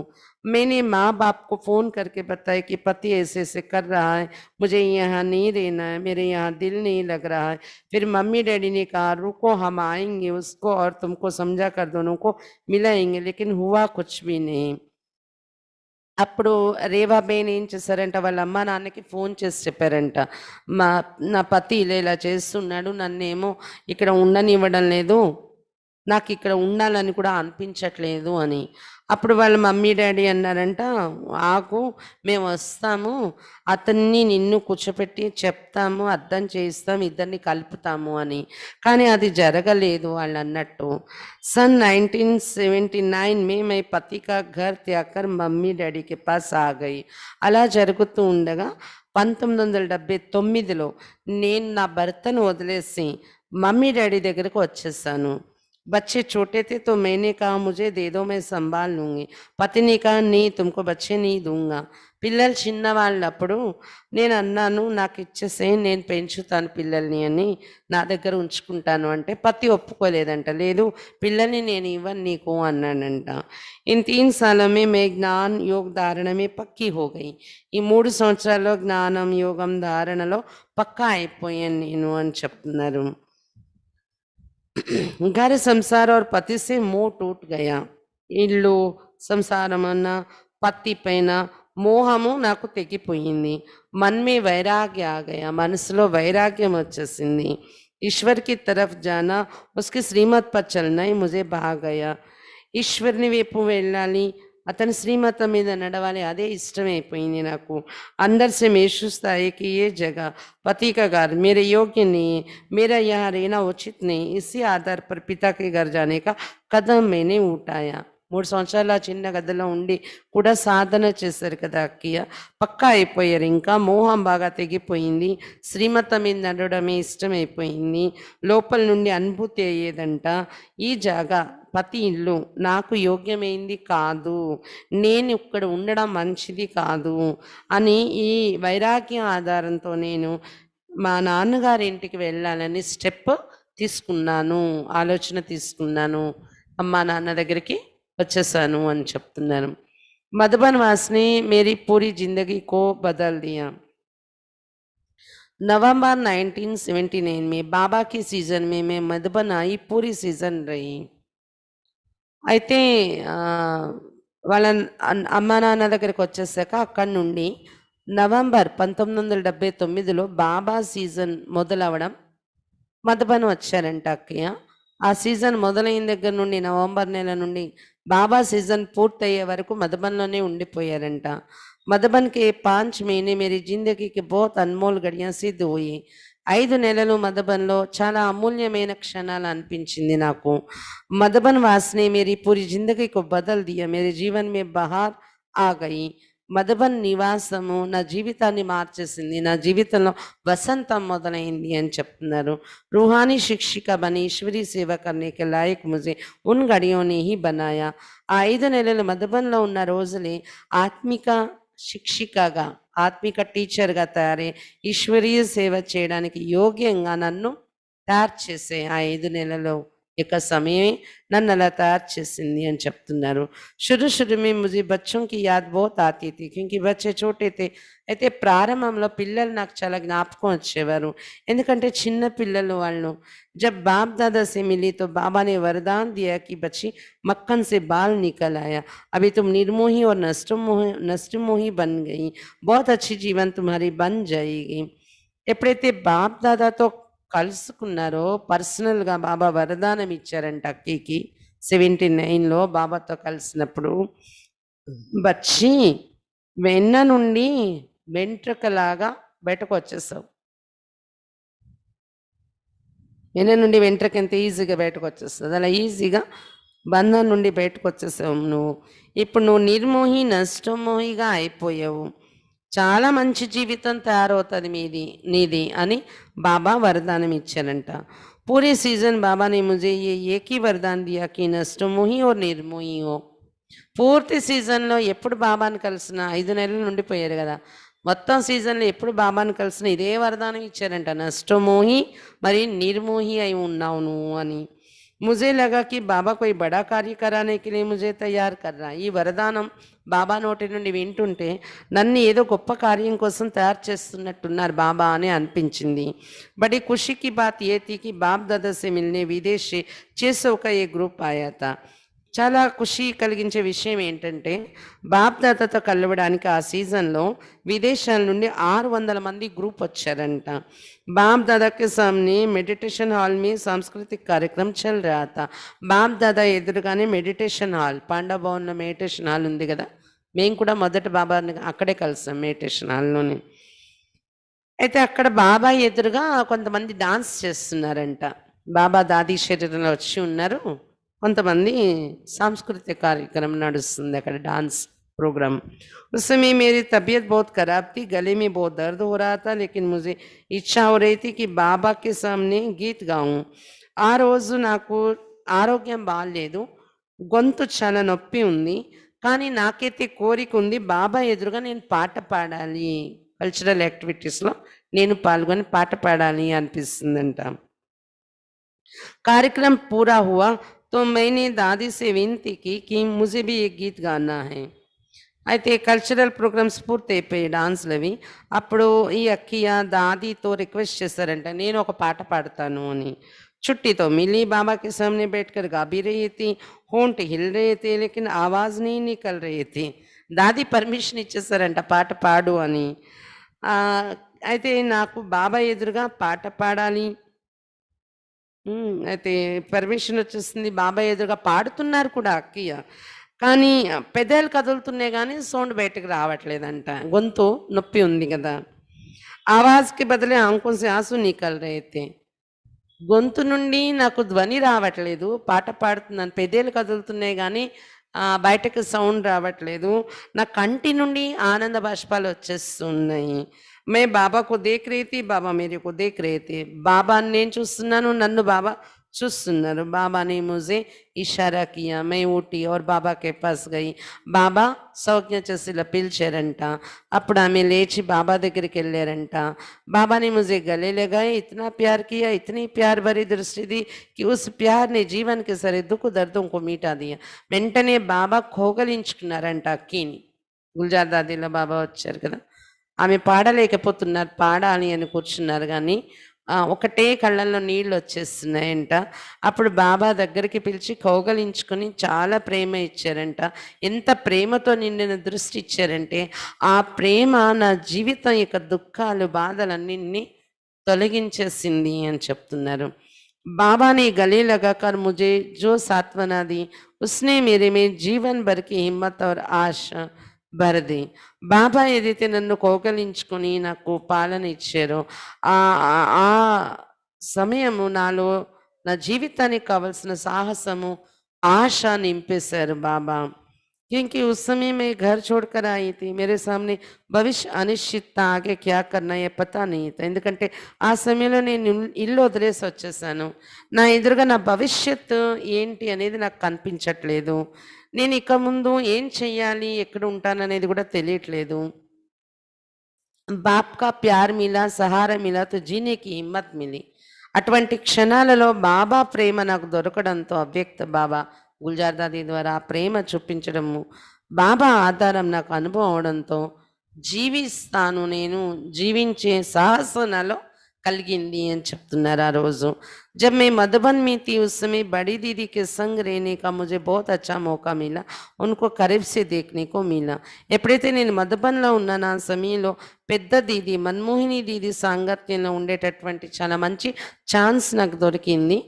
मैंने माँ बाप को फ़ोन करके बताया कि पति ऐसे ऐसे कर रहा है, मुझे यहाँ नहीं रहना है, मेरे यहाँ दिल नहीं लग रहा है. फिर मम्मी डैडी ने कहा रुको हम आएंगे उसको और तुमको समझा कर दोनों को मिलाएंगे. लेकिन हुआ कुछ भी नहीं. అప్పుడు రేవాబేన్ ఏం చేశారంట వాళ్ళ అమ్మ నాన్నకి ఫోన్ చేసి చెప్పారంట నా పతి ఇలా చేస్తున్నాడు నన్నేమో ఇక్కడ ఉండనివ్వడం లేదు నాకు ఇక్కడ ఉండాలని కూడా అనిపించట్లేదు అని. అప్పుడు వాళ్ళ మమ్మీ డాడీ అన్నారంట ఆకు మేము వస్తాము అతన్ని నిన్ను కూర్చోపెట్టి చెప్తాము అర్థం చేయిస్తాం ఇద్దరిని కలుపుతాము అని. కానీ అది జరగలేదు వాళ్ళు అన్నట్టు. सन 1979 में मैं पति का घर त्याग कर मम्मी डैडी के पास आ गई. అలా జరుగుతూ ఉండగా 1979లో నేను నా భర్తను వదిలేసి మమ్మీ డాడీ దగ్గరకు వచ్చేసాను. बच्चे छोटे थे तो मैंने कहा मुझे दे दो मैं संभाल लूँगी. पति ने कहा नहीं तुमको बच्चे नहीं दूंगा. పిల్లలు చిన్నవాళ్ళప్పుడు నేను అన్నాను నాకు ఇచ్చేసేయి నేను పెంచుతాను పిల్లల్ని అని నా దగ్గర ఉంచుకుంటాను అంటే పతి ఒప్పుకోలేదంట. లేదు పిల్లల్ని నేను ఇవ్వను నీకు అన్నానంట. ఇన్ 3 सालों में मैं ज्ञान योग धारण में पक्की हो गई. ఈ 3 సంవత్సరాల్లో జ్ఞానం యోగం ధారణలో పక్కా అయిపోయాను నేను అని చెప్తున్నారు. घर संसार और पति से मोह टूट गया. ఇల్లు సంసారం అన్న పతి పైన మోహము నాకు తెగిపోయింది. మన్మే వైరాగ్య ఆ గయా మనసులో వైరాగ్యం వచ్చేసింది. ఈశ్వర్ కి तरफ जाना उसकी श्रीमत पर चलना ही मुझे भा गया. ఈశ్వర్ని వైపు వెళ్ళాలి అతని శ్రీమతం మీద నడవాలి అదే ఇష్టమైపోయింది నాకు. अंदर से महसूस था कि ये जगह पति का घर मेरे योग्य नहीं है, मेरा यहाँ रहना उचित नहीं. इसी आधार पर पिता के घर जाने का कदम मैंने उठाया. 3 సంవత్సరాల చిన్న గదిలో ఉండి కూడా సాధన చేశారు కదా అక్కయ్య. పక్కా అయిపోయారు. ఇంకా మోహం బాగా తెగిపోయింది. శ్రీమతం మీద నడవడమే ఇష్టమైపోయింది. లోపల నుండి అనుభూతి అయ్యేదంట ఈ జాగా పతి ఇల్లు నాకు యోగ్యమైంది కాదు నేను ఇక్కడ ఉండడం మంచిది కాదు అని ఈ వైరాగ్యం ఆధారంతో నేను మా నాన్నగారి ఇంటికి వెళ్ళాలని స్టెప్ తీసుకున్నాను ఆలోచన తీసుకున్నాను అమ్మా నాన్న దగ్గరికి వచ్చేసాను అని చెప్తున్నాను. మధుబన్ వాస్ని మేరీ పూరి జిందగీ కో బదల్ దియా. नवंबर 1979 में बाबा के सीजन में मैं मधुबन आई पूरी सीजन रही. అయితే వాళ్ళ అమ్మ నాన్న దగ్గరికి వచ్చేసాక అక్కడి నుండి నవంబర్ 1979లో బాబా సీజన్ మొదలవడం మధుబన్ వచ్చారంట అక్కయ్య. ఆ సీజన్ మొదలైన దగ్గర నుండి నవంబర్ నెల నుండి బాబా సీజన్ పూర్తయ్యే వరకు మధుబన్లోనే ఉండిపోయారంట. मधुबन के 5 महीने मेरी जिंदगी की बहुत अनमोल घड़ियां सिद्ध हुई. 5 నెలలు మధుబన్లో చాలా అమూల్యమైన క్షణాలు అనిపించింది నాకు. मधुबन वास ने मेरी पूरी जिंदगी को बदल दिया. मेरे जीवन में बहार आ गई. మధుబన్ నివాసము నా జీవితాన్ని మార్చేసింది. నా జీవితంలో వసంతం మొదలైంది అని చెప్తున్నారు. रूहानी शिक्षिका बनी ईश्वरी सेवा करने के लायक मुझे उन घड़ियों ने ही बनाया. ఆ 5 నెలలు మధుబన్లో ఉన్న రోజులే ఆత్మిక శిక్షికగా ఆత్మిక టీచర్గా తయారై ఈశ్వరీయ సేవ చేయడానికి యోగ్యంగా నన్ను తయారు చేసే ఆ 5 నెలలు యొక్క సమయమే నన్ను అలా తయారు చేసింది అని చెప్తున్నారు. शुरू शुरू में मुझे बच्चों की याद बहुत आती थी क्योंकि बच्चे छोटे थे. అయితే ప్రారంభంలో పిల్లలు నాకు చాలా జ్ఞాపకం వచ్చేవారు. ఎందుకంటే చిన్న పిల్లలు వాళ్ళు. जब बाप दादा से मिली तो बाबा ने वरदान दिया कि बच्ची मक्खन से बाल निकल आया, अभी तुम निर्मोही और नष्टमोही बन गई, बहुत अच्छी जीवन तुम्हारी बन जाएगी. ఎప్పుడైతే బాప్ దాదాతో కలుసుకున్నారో పర్సనల్గా బాబా వరదానం ఇచ్చారంట అక్కీకి 79లో బాబాతో కలిసినప్పుడు, బచ్చి వెన్న నుండి వెంట్రుకలాగా బయటకు వచ్చేసావు. వెన్న నుండి వెంట్రుక ఎంత ఈజీగా బయటకు వచ్చేస్తుంది, అలా ఈజీగా బంధం నుండి బయటకు వచ్చేసావు నువ్వు. ఇప్పుడు నువ్వు నిర్మోహి నష్టమోహిగా అయిపోయావు, చాలా మంచి జీవితం తయారవుతుంది నీది అని బాబా వరదానం ఇచ్చారంట. పూరే సీజన్ బాబా ने मुझे ये एक ही वरदान दिया कि నష్టమోహి और నిర్మోహి हो. పూర్తి సీజన్లో ఎప్పుడు బాబాని కలిసిన 5 నెలలు నుండిపోయారు కదా, మొత్తం సీజన్లో ఎప్పుడు బాబాని కలిసిన ఇదే వరదానం ఇచ్చారంట, నష్టమోహి మరి నిర్మోహి అయి ఉన్నావు నువ్వు అని. मुझे लगा कि बाबा कोई बड़ा कार्य कराने के लिए मुझे तैयार कर रहा है. ఈ వరదానం బాబా నోటి నుండి వింటుంటే నన్ను ఏదో గొప్ప కార్యం కోసం తయారు చేస్తున్నట్టున్నారు బాబా అని అనిపించింది. बड़ी खुशी की बात ये थी कि बाप दादा से मिलने विदेश से 600 का ये ग्रुप आया था. చాలా ఖుషి కలిగించే విషయం ఏంటంటే బాప్ దాదాతో కలవడానికి ఆ సీజన్లో విదేశాల నుండి 600 మంది గ్రూప్ వచ్చారంట. बाप दादा के सामने मेडिटेशन हॉल में सांस्कृतिक कार्यक्रम चल रहा था. బాప్ దాదా ఎదురుగానే మెడిటేషన్ హాల్, పాండా భవన్లో మెడిటేషన్ హాల్ ఉంది కదా, మేము కూడా మొదట బాబాని అక్కడే కలిసాం మెడిటేషన్ హాల్లోనే. అయితే అక్కడ బాబా ఎదురుగా కొంతమంది డాన్స్ చేస్తున్నారంట. బాబా దాది శరీరంలో వచ్చి ఉన్నారు, కొంతమంది सांस्कृतिक कार्यक्रम నడుస్తుంది అక్కడ, डांस प्रोग्राम. उस समय मेरी तबीयत बहुत ख़राब थी, गले में बहुत दर्द हो रहा था, लेकिन मुझे इच्छा हो रही थी कि बाबा के सामने गीत गाऊं. ఆ రోజు నాకు ఆరోగ్యం బాగాలేదు, గొంతు చాలా నొప్పి ఉంది, కానీ నాకైతే కోరిక ఉంది బాబా ఎదురుగా నేను పాట పాడాలి, కల్చరల్ యాక్టివిటీస్లో నేను పాల్గొని పాట పాడాలి అనిపిస్తుందంట. कार्यक्रम पूरा हुआ तो मैंने दादी से विनती की कि मुझे भी एक गीत गाना है. అయితే కల్చరల్ ప్రోగ్రామ్స్ పూర్తి అయిపోయి డాన్స్లు అవి, అప్పుడు ఈ అక్కయ్య దాదీతో రిక్వెస్ట్ చేశారంట నేను ఒక పాట పాడతాను అని. छुट्टी तो मिली, बाबा के सामने बैठकर गा भी रही थी, होंठ हिल रहे थे लेकिन आवाज़ नहीं निकल रही थी. దాది పర్మిషన్ ఇచ్చేసారంట పాట పాడు అని. అయితే నాకు బాబా ఎదురుగా పాట పాడాలి, అయితే పర్మిషన్ వచ్చేసింది, బాబా ఎదురుగా పాడుతున్నారు కూడా అక్కయ్య, కానీ పెదాలు కదులుతున్నాయి కానీ సౌండ్ బయటకు రావట్లేదంట, గొంతు నొప్పి ఉంది కదా. ఆవాజ్కి బదులే ఆంఖోं से आंसू निकल रहे थे. గొంతు నుండి నాకు ధ్వని రావట్లేదు, పాట పాడుతున్నాను, పెదేలు కదులుతున్నాయి కానీ బయటకు సౌండ్ రావట్లేదు, నా కంటి నుండి ఆనంద బాష్పాలు వచ్చేస్తున్నాయి. मैं बाबा को देख रही थी, बाबा मेरे को देख रहे थे. बाबा నేను చూస్తున్నాను, నన్ను బాబా చూస్తున్నారు. बाबा ने मुझे इशारा किया, मैं उठी और बाबा के पास गई. బాబా సౌజ్ఞ చేసి ఇలా పిలిచారంట. అప్పుడు ఆమె లేచి బాబా దగ్గరికి వెళ్ళారంట. बाबा ने मुझे गले लगाए, इतना प्यार किया, इतनी प्यार भरी दृष्टि दी कि उस प्यार ने जीवन के सारे दुख दर्दों को मिटा दिया. వెంటనే బాబా కోగలించుకున్నారంట అక్కీని. గుల్జార్ దాదీలో బాబా వచ్చారు కదా, ఆమె పాడలేకపోతున్నారు, పాడాలి అని కూర్చున్నారు కానీ ఒకటే కళ్ళల్లో నీళ్ళు వచ్చేస్తున్నాయంట. అప్పుడు బాబా దగ్గరికి పిలిచి కౌగలించుకొని చాలా ప్రేమ ఇచ్చారంట. ఎంత ప్రేమతో నిండిన దృష్టి ఇచ్చారంటే ఆ ప్రేమ నా జీవితం యొక్క దుఃఖాలు బాధలన్నింటినీ తొలగించేసింది అని చెప్తున్నారు. बाबा ने गले लगाकर मुझे जो सांत्वना दी, उसने मेरे में जीवन भर की हिम्मत और आशा भर दी. బాబా ఏదైతే నన్ను కోకలించుకొని నాకు పాలన ఇచ్చారో ఆ ఆ సమయము నాలో నా జీవితానికి కావలసిన సాహసము ఆశ నింపేశారు బాబా. क्योंकि उस समय मैं घर छोड़कर आई थी, मेरे सामने भविष्य अनिश्चित था, आगे क्या करना ये पता नहीं था. ఎందుకంటే ఆ సమయంలో నేను ఇల్లు వదిలేసి వచ్చేసాను, నా ఎదురుగా నా భవిష్యత్తు ఏంటి అనేది నాకు కనిపించట్లేదు, నేను ఇక ముందు ఏం చెయ్యాలి, ఎక్కడ ఉంటాననేది కూడా తెలియట్లేదు. बाप का प्यार मिला, सहारा मिला तो जीने की हिम्मत मिली. అటువంటి క్షణాలలో బాబా ప్రేమ నాకు దొరకడంతో అవ్యక్త బాబా గుల్జార్ దాది ద్వారా ఆ ప్రేమ చూపించడము, బాబా ఆధారం నాకు అనుభవం అవడంతో జీవిస్తాను నేను, జీవించే సాహసం నాలో కలిగింది అని చెప్తున్నారు ఆ రోజు. जब मैं मधुबन में थी उस समय बड़ी दीदी के संग रहने का मुझे बहुत अच्छा मौका मिला, उनको करीब से देखने को मिला. ఎప్పుడైతే నేను మధుబన్లో ఉన్నాను ఆ సమయంలో పెద్ద దీది మన్మోహిని దీది సాంగత్యంలో ఉండేటటువంటి చాలా మంచి ఛాన్స్ నాకు దొరికింది.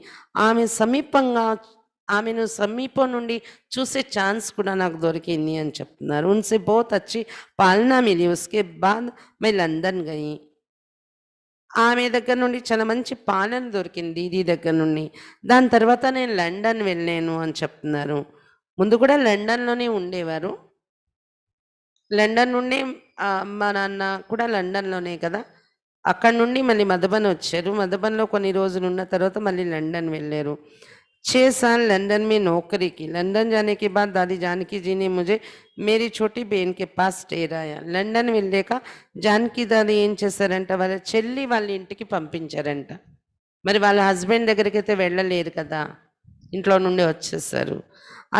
ఆమె సమీపంగా ఆమెను సమీపం నుండి చూసే ఛాన్స్ కూడా నాకు దొరికింది అని చెప్తున్నారు. उनसे बहुत अच्छी पालना मिली. उसके बाद मैं लंदन गई. ఆమె దగ్గర నుండి చాలా మంచి పాలన దొరికింది దీదీ దగ్గర నుండి. దాని తర్వాత నేను లండన్ వెళ్ళాను అని చెప్తున్నారు. ముందు కూడా లండన్‌లోనే ఉండేవారు. లండన్ నుండి అమ్మ, నాన్న కూడా లండన్‌లోనే కదా! అక్కడి నుండి మళ్ళీ మధుబన్ వచ్చారు. మధుబన్‌లో కొన్ని రోజులు ఉన్న తర్వాత మళ్ళీ లండన్ వెళ్ళారు. 6 साल लंदन में नौकरी की. लंदन जाने के बाद दादी जानकी जी ने मुझे मेरी छोटी बहन के पास ठहराया. లండన్ వెళ్ళాక జానకి దాది ఏం చేశారంట, వాళ్ళ చెల్లి వాళ్ళ ఇంటికి పంపించారంట. మరి వాళ్ళ హస్బెండ్ దగ్గరికైతే వెళ్ళలేరు కదా, ఇంట్లో నుండి వచ్చేసారు.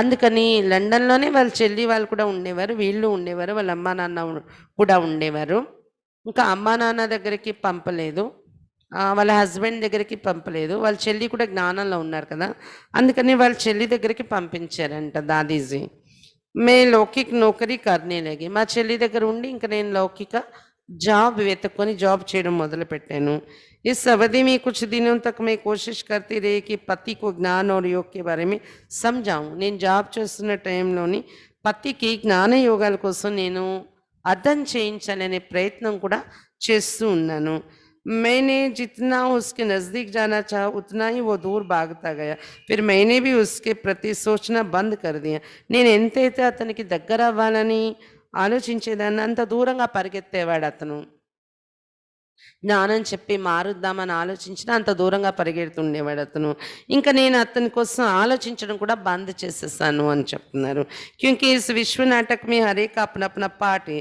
అందుకని లండన్‌లోనే వాళ్ళ చెల్లి వాళ్ళు కూడా ఉండేవారు, వీళ్ళు ఉండేవారు, వాళ్ళ అమ్మా నాన్న కూడా ఉండేవారు. ఇంకా అమ్మా నాన్న దగ్గరికి పంపలేదు, వాళ్ళ హస్బెండ్ దగ్గరికి పంపలేదు. వాళ్ళ చెల్లి కూడా జ్ఞానంలో ఉన్నారు కదా, అందుకని వాళ్ళ చెల్లి దగ్గరికి పంపించారంట దాదీజీ. మే లౌకిక నౌకరీ కర్నే లగి. మా చెల్లి దగ్గర ఉండి ఇంక నేను లౌకిక జాబ్ వెతుక్కొని జాబ్ చేయడం మొదలుపెట్టాను. इस अवधि में कुछ दिनों तक मैं कोशिश करती रही कि पति को ज्ञान और योग के बारे में समझाऊं. నేను జాబ్ చేస్తున్న టైంలోని పతికి జ్ఞాన యోగాల కోసం నేను అర్థం చేయించాలనే ప్రయత్నం కూడా చేస్తూ ఉన్నాను. मैंने जितना उसके नज़दीक जाना चाहा उतना ही वो दूर भागता गया. फिर मैंने भी उसके प्रति सोचना बंद कर दिया. నేను ఎంతైతే అతనికి దగ్గర అవ్వాలని ఆలోచించేదాన్ని అంత దూరంగా పరిగెత్తేవాడు అతను. జ్ఞానం చెప్పి మారుద్దామని ఆలోచించినా అంత దూరంగా పరిగెడుతుండేవాడు అతను. ఇంకా నేను అతని కోసం ఆలోచించడం కూడా బంద్ చేసేసాను అని చెప్తున్నారు. क्योंकि इस विश्व नाटक में हर एक का अपना अपना पार्ट है.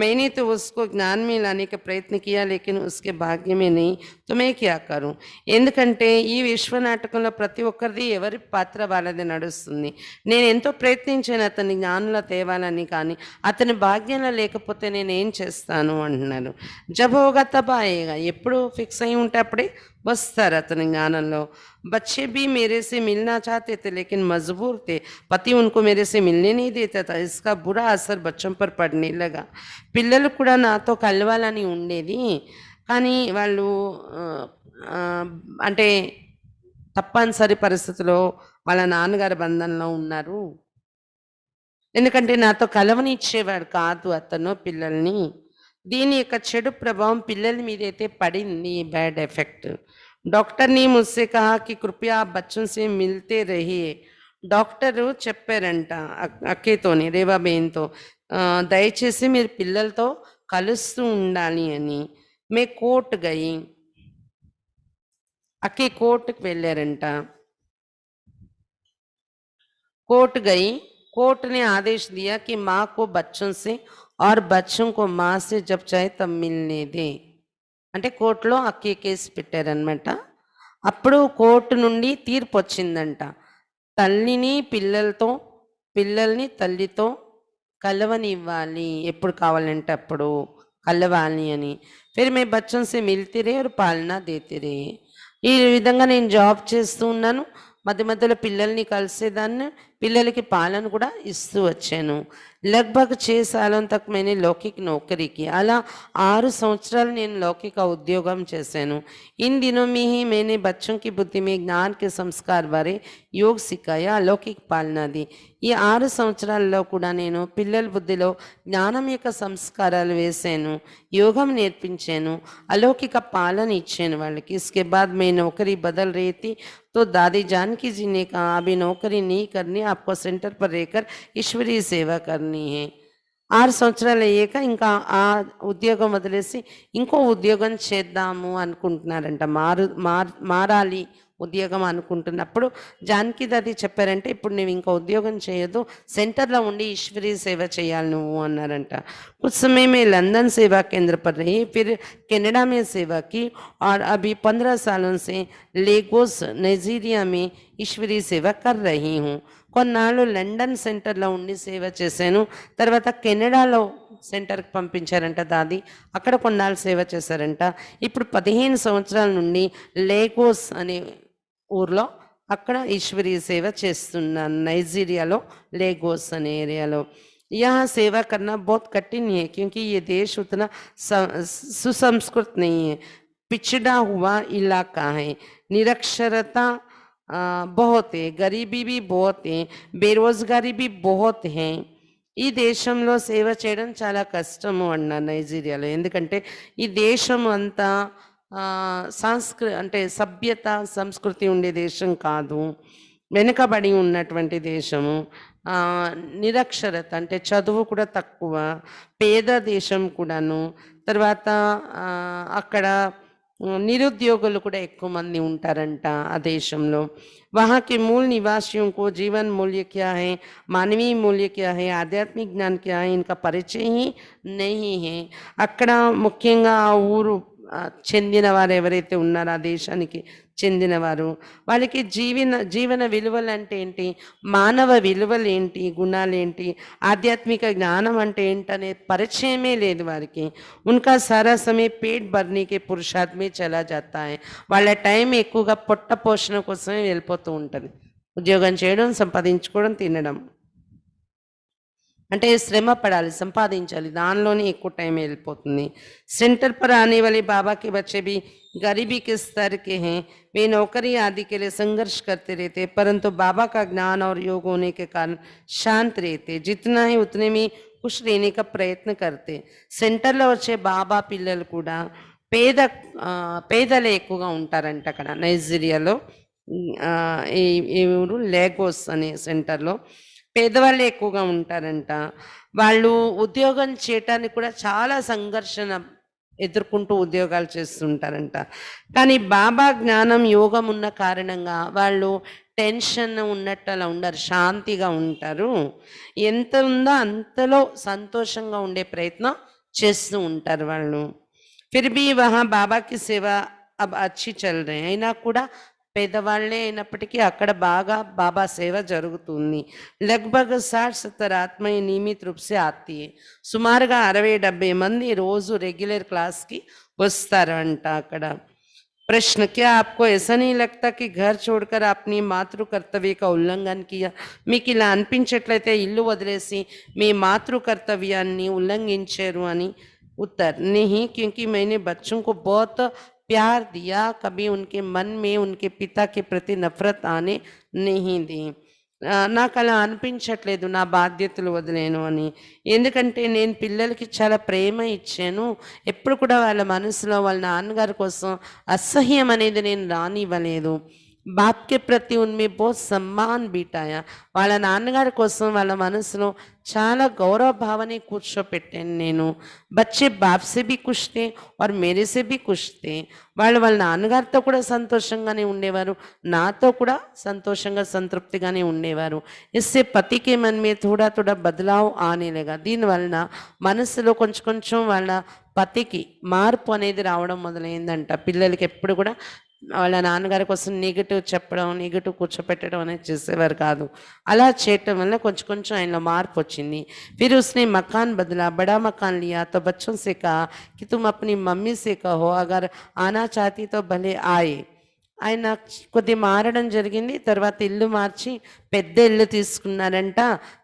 मैंने तो उसको ज्ञान में लाने का प्रयत्न किया लेकिन उसके भाग्य में नहीं, तो मैं क्या करूं. ఎందుకంటే ఈ విశ్వ నాటకంలో ప్రతి ఒక్కరిది ఎవరి పాత్ర వాళ్ళది నడుస్తుంది. నేను ఎంతో ప్రయత్నించాను అతన్ని జ్ఞానంలో తేవాలని, కానీ అతని భాగ్యంలో లేకపోతే నేను ఏం చేస్తాను అంటున్నారు. జబ్ హోగా తబ్ ఆయేగా. ఎప్పుడు ఫిక్స్ అయి ఉంటే అప్పుడే వస్తారు అతని జ్ఞానంలో. बच्चे भी मेरे से मिलना चाहते थे लेकिन मजबूर थे. पति उनको मेरे से मिलने नहीं देता था. इसका बुरा असर बच्चों पर पड़ने लगा. పిల్లలు కూడా నాతో కలవాలని ఉండేది, కానీ వాళ్ళు అంటే తప్పనిసరి పరిస్థితిలో వాళ్ళ నాన్నగారి బంధంలో ఉన్నారు. ఎందుకంటే నాతో కలవనిచ్చేవాడు కాదు అతను పిల్లల్ని. దీని యొక్క చెడు ప్రభావం పిల్లల మీదైతే పడింది, బ్యాడ్ ఎఫెక్ట్. डॉक्टर ने मुझसे कहा कि कृपया आप बच्चों से मिलते रहिए. డాక్టరు చెప్పారంట అక్కేతోని, రేవాబేన్తో, దయచేసి మీరు పిల్లలతో కలుస్తూ ఉండాలి అని. మే కోర్ట్ గయి. అక్కే కోర్టుకు వెళ్ళారంట. कोर्ट गई. कोर्ट ने आदेश दिया कि माँ को बच्चों से और बच्चों को माँ से जब चाहे तब मिलने दे. అంటే కోర్టులో అక్కే కేసు పెట్టారనమాట. అప్పుడు కోర్టు నుండి తీర్పు వచ్చిందంట, తల్లిని పిల్లలతో, పిల్లల్ని తల్లితో కలవనివ్వాలి, ఎప్పుడు కావాలంటే అప్పుడు కలవాలి అని. फिर मैं बच्चों से मिलती रही और पालना देती रही. ఈ విధంగా నేను జాబ్ చేస్తూ ఉన్నాను, మధ్య మధ్యలో పిల్లల్ని కలిసేదాన్ని, పిల్లలకి పాలన కూడా ఇస్తూ వచ్చాను. लगभग 6 सालों तक मैंने लौकिक नौकरी की. అలా 6 సంవత్సరాలు నేను లౌకిక ఉద్యోగం చేశాను. इन दिनों में ही मैंने बच्चों की बुद्धि में ज्ञान के संस्कार बारे योग सिखाया, अलौकिक पालना दी. ఈ 6 సంవత్సరాల్లో కూడా నేను పిల్లల బుద్ధిలో జ్ఞానం యొక్క సంస్కారాలు వేశాను, యోగం నేర్పించాను, अलौकिक पालन ఇచ్చాను వాళ్ళకి. इसके बाद मैं नौकरी बदल रही थी तो दादी जानकी जी ने कहा अभी नौकरी नहीं करनी, आपको सेंटर पर रहकर ईश्वरीय सेवा करनी है. 6 సంవత్సరాలు అయ్యాక ఇంకా ఆ ఉద్యోగం వదిలేసి ఇంకో ఉద్యోగం చేద్దాము అనుకుంటున్నారంట. మారాలి ఉద్యోగం అనుకుంటున్నప్పుడు జానకి దాది చెప్పారంటే, "ఇప్పుడు నువ్వు ఇంకో ఉద్యోగం చేయొద్దు. సెంటర్‌లో ఉండి ఈశ్వరీయ సేవ చేయాలి నువ్వు" అన్నారంట. कुछ समय में लंदन सेवा केंद्र पर रही, फिर कनाडा में सेवा की और अभी 15 सालों से लेगोस नाइजीरिया में ఈశ్వరీయ సేవ कर रही हूँ. కొన్నాళ్ళు లండన్ సెంటర్‌లో ఉండి సేవ చేశాను. తర్వాత కెనడాలో సెంటర్‌కి పంపించారంట దాది. అక్కడ కొన్నాళ్ళు సేవ చేశారంట. ఇప్పుడు 15 సంవత్సరాల నుండి లేగోస్ అనే ఊర్లో అక్కడ ఈశ్వరీయ సేవ చేస్తున్నాను. నైజీరియాలో లేగోస్ అనే ఏరియాలో. यहाँ सेवा करना बहुत कठिन है क्योंकि ये देश उतना सुसंस्कृत नहीं है, पिछड़ा हुआ इलाका है, निरक्षरता बहुत है, गरीबी भी बहुत है, బేరోజ్గారీ भी बहुत है. ఈ దేశంలో సేవ చేయడం చాలా కష్టము అన్నారు నైజీరియాలో. ఎందుకంటే ఈ దేశం అంతా అంటే సభ్యత సంస్కృతి ఉండే దేశం కాదు, వెనుకబడి ఉన్నటువంటి దేశము. నిరక్షరత అంటే చదువు కూడా తక్కువ, పేద దేశం కూడాను. తర్వాత అక్కడ నిరుద్యోగులు కూడా ఎక్కువ మంది ఉంటారంట ఆ దేశంలో. वहाँ के मूल निवासियों को जीवन मूल्य क्या है, मानवीय मूल्य क्या है, आध्यात्मिक ज्ञान क्या है, इनका परिचय ही नहीं है. అక్కడ ముఖ్యంగా ఆ ఊరు చెందిన వారు ఎవరైతే ఉన్నారో, ఆ దేశానికి చెందినవారు, వాళ్ళకి జీవన విలువలు అంటే ఏంటి, మానవ విలువలు ఏంటి, గుణాలేంటి, ఆధ్యాత్మిక జ్ఞానం అంటే ఏంటనే పరిచయమే లేదు వారికి. ఉన్కా సారా సమయ పేట్ భర్నీకే పురుషార్థ్ మే చలా జాతా హై. వాళ్ళ టైం ఎక్కువగా పొట్ట పోషణ కోసమే వెళ్ళిపోతూ ఉంటుంది. ఉద్యోగం చేయడం, సంపాదించుకోవడం, తినడం, అంటే శ్రమ పడాలి, సంపాదించాలి, దానిలోనే ఎక్కువ టైం వెళ్ళిపోతుంది. सेंटर पर आने वाले बाबा के बच्चे भी गरीबी के स्तर के हैं, वे नौकरी आदि के लिए संघर्ष करते रहते, परंतु बाबा का ज्ञान और योग होने के कारण शांत रहते, जितना है उतने में खुश रहने का प्रयत्न करते. సెంటర్లో వచ్చే బాబా పిల్లలు కూడా పేదలే ఎక్కువగా ఉంటారంట అక్కడ నైజీరియాలో. ఈ ఊరు లేగోస్ అనే సెంటర్లో పేదవాళ్ళే ఎక్కువగా ఉంటారంట. వాళ్ళు ఉద్యోగం చేయటానికి కూడా చాలా సంఘర్షణ ఎదుర్కొంటూ ఉద్యోగాలు చేస్తుంటారంట. కానీ బాబా జ్ఞానం, యోగం ఉన్న కారణంగా వాళ్ళు టెన్షన్ ఉన్నట్టు అలా ఉండరు, శాంతిగా ఉంటారు. ఎంత ఉందో అంతలో సంతోషంగా ఉండే ప్రయత్నం చేస్తూ ఉంటారు వాళ్ళు. फिर भी वहाँ बाबा की सेवा अब अच्छी चल रही है. అయినా కూడా పేదవాళ్లే అయినప్పటికీ అక్కడ బాగా బాబా సేవ జరుగుతుంది. లగ్భగ్ 60-70 ఆత్మీయ నియమిత రూప్ సే ఆती है. సుమారుగా 60-70 మంది రోజు రెగ్యులర్ క్లాస్కి వస్తారంట అక్కడ. प्रश्न, क्या आपको ऐसा नहीं लगता कि घर छोड़कर अपनी मातृ कर्तव्य का उल्लंघन किया? మీకు ఇలా అనిపించట్లయితే ఇల్లు వదిలేసి మీ మాతృ కర్తవ్యాన్ని ఉల్లంఘించారు అని? उत्तर, नहीं, क्योंकि मैंने बच्चों को बहुत प्यार दिया, कभी उनके मन में उनके पिता के प्रति नफरत आने नहीं दी. నాకు అలా అనిపించట్లేదు నా బాధ్యతలు వదిలేను అని. ఎందుకంటే నేను పిల్లలకి చాలా ప్రేమ ఇచ్చాను. ఎప్పుడు కూడా వాళ్ళ మనసులో వాళ్ళ నాన్నగారి కోసం అసహ్యం అనేది నేను రానివ్వలేదు. బాప్ కే ప్రతి ఉన్మే బహుత్ సమ్మాన్ బిటాయా. వాళ్ళ నాన్నగారి కోసం వాళ్ళ మనసులో చాలా గౌరవ భావనే కూర్చోపెట్టాను నేను. బచ్చే బాప్ సే భీ ఖుష్ थे और मेरे से भी खुश थे. వాళ్ళు వాళ్ళ నాన్నగారితో కూడా సంతోషంగానే ఉండేవారు, నాతో కూడా సంతోషంగా సంతృప్తిగానే ఉండేవారు. ఇస్సే పతికే मन में थोड़ा थोड़ा बदलाव आने लगा. దీనివలన మనసులో కొంచెం కొంచెం వాళ్ళ పతికి మార్పు అనేది రావడం మొదలైందంట. పిల్లలకి ఎప్పుడు కూడా వాళ్ళ నాన్నగారి కోసం నెగిటివ్ చెప్పడం, నెగిటివ్ కూర్చోపెట్టడం అనేది చేసేవారు కాదు. అలా చేయటం వల్ల కొంచెం కొంచెం ఆయనలో మార్పు వచ్చింది. फिर उसने मकान बदला, बड़ा मकान लिया, तो बच्चों से कहा कि तुम अपनी मम्मी से कहो अगर आना चाहती तो भले आए. ఆయన కొద్ది మారడం జరిగింది. తర్వాత ఇల్లు మార్చి పెద్ద ఇల్లు తీసుకున్నారంట.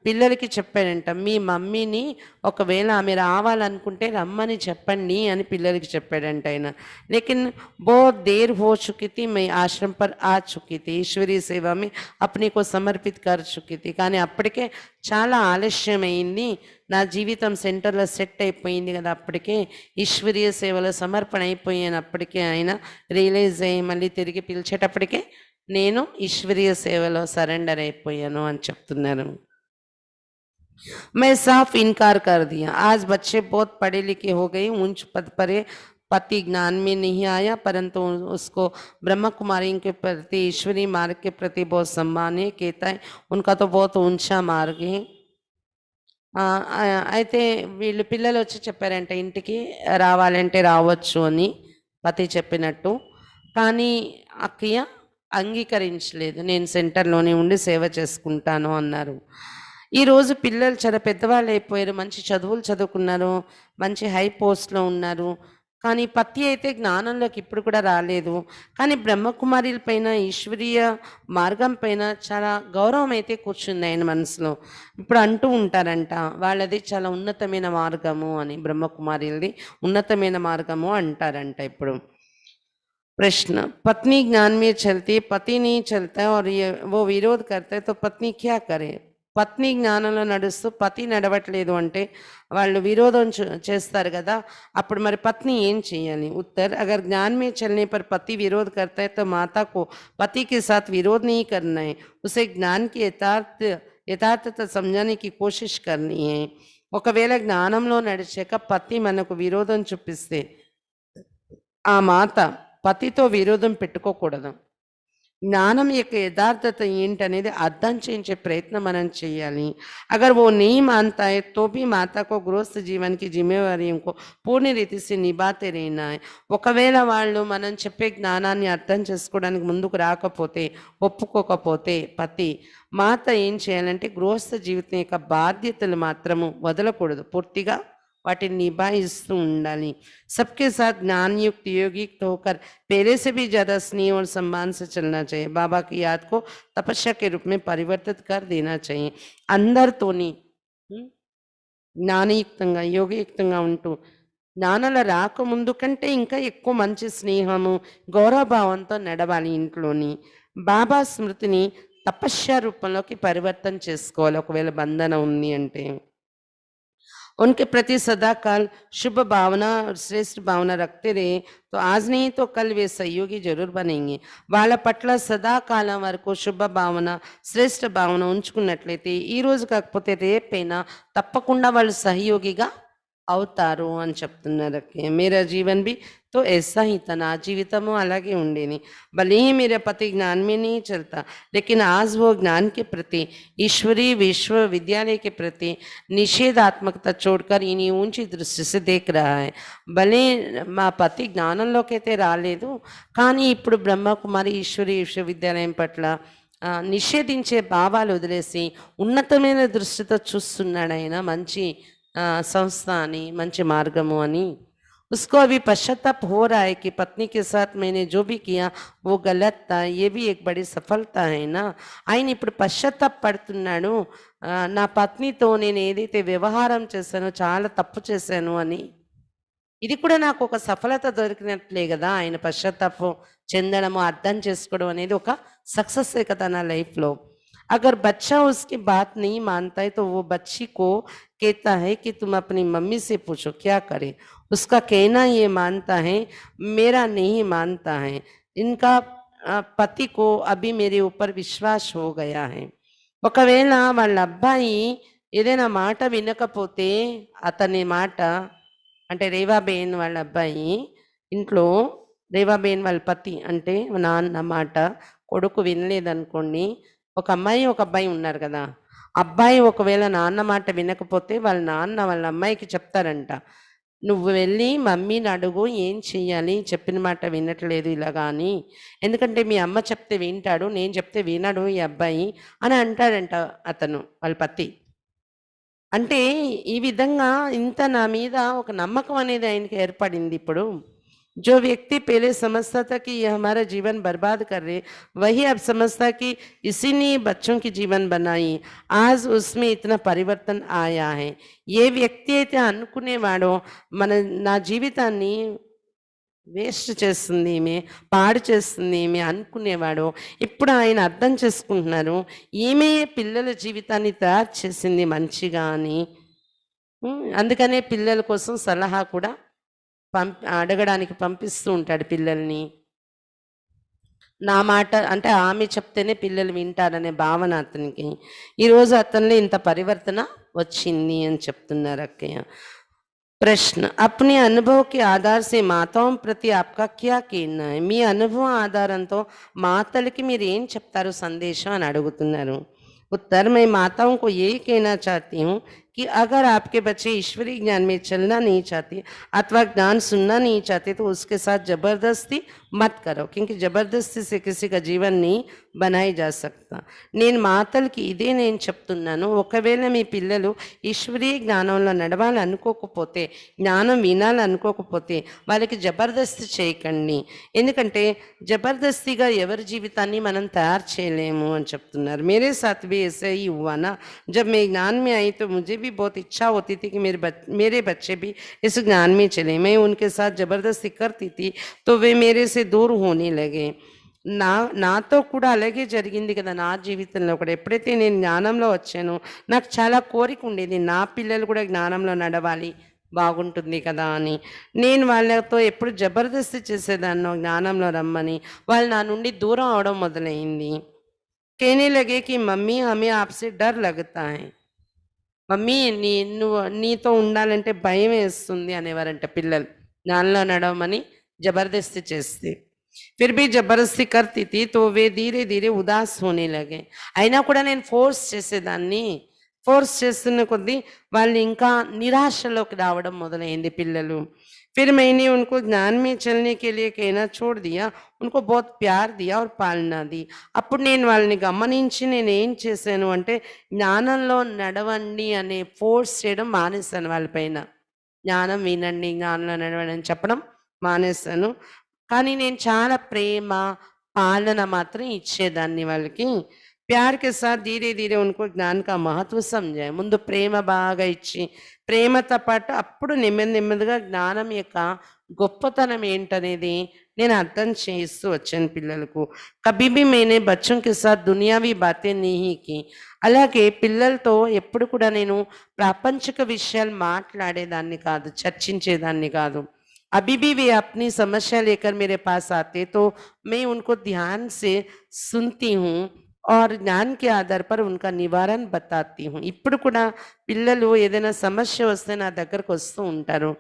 పిల్లలకి చెప్పాడంట, మీ మమ్మీని ఒకవేళ ఆమె రావాలనుకుంటే రమ్మని చెప్పండి అని పిల్లలకి చెప్పాడంట ఆయన. లేకిన్ बहुत देर हो चुकी थी, मैं आश्रम पर आ चुकी थी, ఈశ్వరీయ సేవ में अपने को समर्पित कर चुकी थी. కానీ అప్పటికే చాలా ఆలస్యం అయింది, నా జీవితం సెంటర్లో సెట్ అయిపోయింది కదా, అప్పటికే ఈశ్వరీయ సేవలో సమర్పణ అయిపోయాను. అప్పటికే ఆయన రియలైజ్ అయ్యి మళ్ళీ తిరిగి పిలిచేటప్పటికే నేను ఈశ్వరీయ సేవలో సరెండర్ అయిపోయాను అని చెప్తున్నారు. मैं साफ इनकार कर दिया। आज बच्चे बहुत पढ़े लिखे हो गए, उच्च पद पर है, पति ज्ञान में नहीं आया, परंतु उसको ब्रह्म कुमारी के प्रति, ईश्वरी मार्ग के प्रति बहुत सम्मान है। कहता है उनका तो बहुत ऊंचा मार्ग है। అయితే వీళ్ళు పిల్లలొచ్చి చెప్పారంట ఇంటికి రావాలంటే రావచ్చు అని పతి చెప్పినట్టు. కానీ అక్కయ్య అంగీకరించలేదు. నేను సెంటర్‌లోనే ఉండి సేవ చేసుకుంటాను అన్నారు. ఈరోజు పిల్లలు చాలా పెద్దవాళ్ళయిపోయారు. మంచి చదువులు చదువుకున్నారు. మంచి హై పోస్ట్‌లో ఉన్నారు. కానీ పతి అయితే జ్ఞానంలోకి ఇప్పుడు కూడా రాలేదు. కానీ బ్రహ్మకుమారిల పైన, ఈశ్వరీయ మార్గం పైన చాలా గౌరవం అయితే కూర్చుంది ఆయన మనసులో. ఇప్పుడు అంటూ ఉంటారంట, వాళ్ళది చాలా ఉన్నతమైన మార్గము అని, బ్రహ్మకుమారిలది ఉన్నతమైన మార్గము అంటారంట ఇప్పుడు. प्रश्न, पत्नी ज्ञान में चलती, पति नहीं चलता है और ये वो विरोध करता है, तो पत्नी क्या करे? పత్ని జ్ఞానంలో నడుస్తూ పతి నడవట్లేదు అంటే వాళ్ళు విరోధం చేస్తారు కదా, అప్పుడు మరి పత్ని ఏం చేయాలి? उत्तर, अगर ज्ञान में चलने पर पति विरोध करता है तो माता को पति के साथ विरोध नहीं करना है, उसे ज्ञान की యథార్థత समझाने की कोशिश करनी है. ఒకవేళ జ్ఞానంలో నడిచాక పతి మనకు విరోధం చూపిస్తే ఆ మాత పతితో విరోధం పెట్టుకోకూడదు. జ్ఞానం యొక్క యథార్థత ఏంటనేది అర్థం చేయించే ప్రయత్నం మనం చేయాలి. अगर वो नहीं मानता है तो भी माता को गृहस्थ जीवन की जिम्मेवारियों को పూర్ణ రీతి से నిభాతే रहना है. ఒకవేళ వాళ్ళు మనం చెప్పే జ్ఞానాన్ని అర్థం చేసుకోవడానికి ముందుకు రాకపోతే, ఒప్పుకోకపోతే పతి, మాత ఏం చేయాలంటే గృహస్థ జీవితం యొక్క బాధ్యతలు మాత్రము వదలకూడదు, పూర్తిగా వాటిని నిభాయిస్తూ ఉండాలి. सबके साथ ज्ञान युक्त योगिक होकर पहले से भी ज्यादा स्नेह और सम्मान से चलना चाहिए. बाबा की याद को तपस्या के रूप में परिवर्तित कर देना चाहिए. అందరితోని జ్ఞానయుక్తంగా, యోగయుక్తంగా ఉంటూ జ్ఞానాల రాకముందు కంటే ఇంకా ఎక్కువ మంచి స్నేహము, గౌరవభావంతో నడవాలి ఇంట్లోని. బాబా స్మృతిని తపస్య రూపంలోకి పరివర్తన చేసుకోవాలి ఒకవేళ బంధన ఉంది అంటే. उनके प्रति सदा काल शुभ भावना और श्रेष्ठ भावना रखते रहे तो आज नहीं तो कल वे सहयोगी जरूर बनेंगे. వాళ్ళ పట్ల సదాకాలం వరకు శుభ భావన, శ్రేష్ఠ భావన ఉంచుకున్నట్లయితే ఈ రోజు కాకపోతే రేపైనా తప్పకుండా వాళ్ళు సహయోగిగా అవుతారు అని చెప్తున్నారు. मेरा जीवन भी तो ऐसा ही था, నా జీవితము అలాగే ఉండేది. भले ही मेरा पति ज्ञान में नहीं चलता, लेकिन आज वो ज्ञान के प्रति, ईश्वरीय विश्वविद्यालय के प्रति निषेधात्मकता छोड़कर इन्हीं ऊंची दृष्टि से देख रहा है. భలే మా పతి జ్ఞానంలోకి అయితే రాలేదు, కానీ ఇప్పుడు బ్రహ్మకుమారి ఈశ్వరీయ విశ్వవిద్యాలయం పట్ల నిషేధించే భావాలు వదిలేసి ఉన్నతమైన దృష్టితో చూస్తున్నాడు ఆయన. మంచి संस्था అని, మంచి మార్గము అని. उसको अभी पश्चाताप हो रहा है कि पत्नी के साथ मैंने जो भी किया वो गलत था, ये भी एक बड़ी सफलता है ना. ఆయన ఇప్పుడు పశ్చాత్తాప పడుతున్నాడు, నా పత్నితో నేను ఏదైతే వ్యవహారం చేశానో చాలా తప్పు చేశాను అని. ఇది కూడా నాకు ఒక సఫలత దొరికినట్లే కదా. ఆయన పశ్చాత్తాపం చెందడము, అర్థం చేసుకోవడం అనేది ఒక సక్సెస్ కదా నా లైఫ్లో. अगर बच्चा उसकी बात नहीं मानता है तो वो बच्ची को कहता है कि तुम अपनी मम्मी से पूछो क्या करे. उसका कहना ये मानता है, मेरा नहीं मानता है. इनका पति को अभी मेरे ऊपर विश्वास हो गया है. ఒకవేళ వాళ్ళ అబ్బాయి ఏదైనా మాట వినకపోతే, అతని మాట అంటే రేవాబేన్ వాళ్ళ అబ్బాయి ఇంట్లో, రేవాబేన్ వాళ్ళ పతి అంటే నాన్న మాట కొడుకు వినలేదనుకోండి, ఒక అమ్మాయి ఒక అబ్బాయి ఉన్నారు కదా, అబ్బాయి ఒకవేళ నాన్న మాట వినకపోతే వాళ్ళ నాన్న వాళ్ళ అమ్మాయికి చెప్తారంట, నువ్వు వెళ్ళి మమ్మీని అడుగు ఏం చెయ్యాలి, చెప్పిన మాట వినట్లేదు ఇలాగా అని. ఎందుకంటే మీ అమ్మ చెప్తే వింటాడు, నేను చెప్తే వినడు ఈ అబ్బాయి అని అంటాడంట అతను వాళ్ళ పతి. అంటే ఈ విధంగా ఇంత నా మీద ఒక నమ్మకం అనేది ఆయనకి ఏర్పడింది ఇప్పుడు. जो व्यक्ति पहले समझता था कि ये हमारा जीवन बर्बाद कर रहे, वही अब समझता कि इसी ने बच्चों की जीवन बनाई. आज उसमें इतना परिवर्तन आया है. ये వ్యక్తి అయితే అనుకునేవాడో మన నా జీవితాన్ని వేస్ట్ చేస్తుంది ఈమె, పాడు చేస్తుంది ఈమె అనుకునేవాడు, ఇప్పుడు ఆయన అర్థం చేసుకుంటున్నారు ఈమె పిల్లల జీవితాన్ని తయారు చేసింది మంచిగా అని. అందుకనే పిల్లల కోసం సలహా కూడా అడగడానికి పంపిస్తూ ఉంటాడు పిల్లల్ని. నా మాట అంటే ఆమె చెప్తేనే పిల్లలు వింటారనే భావన అతనికి. ఈరోజు అతనిలో ఇంత పరివర్తన వచ్చింది అని చెప్తున్నారు అక్కయ్య. प्रश्न अपने अनुभव के आधार से माताओं प्रति आपका क्या कहना है మీ అనుభవం ఆధారంతో మాతలకి మీరు ఏం చెప్తారు సందేశం అని అడుగుతున్నారు उत्तर मैं माताओं को यही कहना चाहती हूँ कि अगर आपके बच्चे ईश्वरीय ज्ञान में चलना नहीं चाहते अथवा ज्ञान सुनना नहीं चाहते तो उसके साथ जबरदस्ती मत करो क्योंकि जबरदस्ती से किसी का जीवन नहीं बनाई जा सकता నేను మాతలకి ఇదే నేను చెప్తున్నాను ఒకవేళ మీ పిల్లలు ఈశ్వరీయ జ్ఞానంలో నడవాలనుకోకపోతే జ్ఞానం వినాలనుకోకపోతే వాళ్ళకి జబర్దస్త్ చేయకండి ఎందుకంటే జబర్దస్తిగా ఎవరి జీవితాన్ని మనం తయారు చేయలేము అని చెప్తున్నారు मेरे साथ भी ऐसा ही हुआ ना जब मैं ज्ञान में आई तो मुझे भी बहुत इच्छा होती थी कि मेरे बच्चे भी इस ज्ञान में चले मैं उनके साथ जबरदस्ती करती थी तो वे मेरे से दूर होने लगे నాతో కూడా అలాగే జరిగింది కదా నా జీవితంలో కూడా ఎప్పుడైతే నేను జ్ఞానంలో వచ్చానో నాకు చాలా కోరిక ఉండేది నా పిల్లలు కూడా జ్ఞానంలో నడవాలి బాగుంటుంది కదా అని నేను వాళ్ళతో ఎప్పుడు జబర్దస్తి చేసేదాన్నో జ్ఞానంలో రమ్మని వాళ్ళు నా నుండి దూరం అవడం మొదలైంది कहने लगे कि मम्मी हमें आपसे डर लगता है మమ్మీ నువ్వు నీతో ఉండాలంటే భయం వేస్తుంది అనేవారంట పిల్లలు జ్ఞానంలో నడవమని జబర్దస్తి చేస్తే फिर भी जबरदस्ती करती थी तो वे धीरे धीरे उदास होने लगे అయినా కూడా నేను ఫోర్స్ చేసేదాన్ని ఫోర్స్ చేస్తున్న కొద్దీ వాళ్ళు ఇంకా నిరాశలోకి రావడం మొదలైంది పిల్లలు फिर मैंने उनको ज्ञान में चलने के लिए कहना छोड़ दिया उनको बहुत प्यार दिया और पालना दी అప్పుడు నేను వాళ్ళని గమనించి నేను ఏం చేశాను అంటే జ్ఞానంలో నడవండి అనే ఫోర్స్ చేయడం మానేశాను వాళ్ళపైన జ్ఞానం వినండి జ్ఞానంలో నడవండి అని చెప్పడం మానేశాను కానీ నేను చాలా ప్రేమ పాలన మాత్రం ఇచ్చేదాన్ని వాళ్ళకి प्यार के साथ धीरे धीरे उनको ज्ञान का महत्व समझाए ముందు ప్రేమ బాగా ఇచ్చి ప్రేమతో పాటు అప్పుడు నెమ్మది నెమ్మదిగా జ్ఞానం యొక్క గొప్పతనం ఏంటనేది నేను అర్థం చేస్తూ వచ్చాను పిల్లలకు కभी भी मैंने बच्चों के साथ दुनियावी बातें नहीं की అలాగే పిల్లలతో ఎప్పుడు కూడా నేను ప్రాపంచిక విషయాలు మాట్లాడేదాన్ని కాదు చర్చించేదాన్ని కాదు अभी भी वे अपनी समस्या लेकर मेरे पास आते तो मैं उनको ध्यान से सुनती हूँ और ज्ञान के आधार पर उनका निवारण बताती हूँ ఇప్పుడు కూడా పిల్లలు ఏదైనా సమస్య వస్తే నా దగ్గరకు వస్తూ ఉంటారు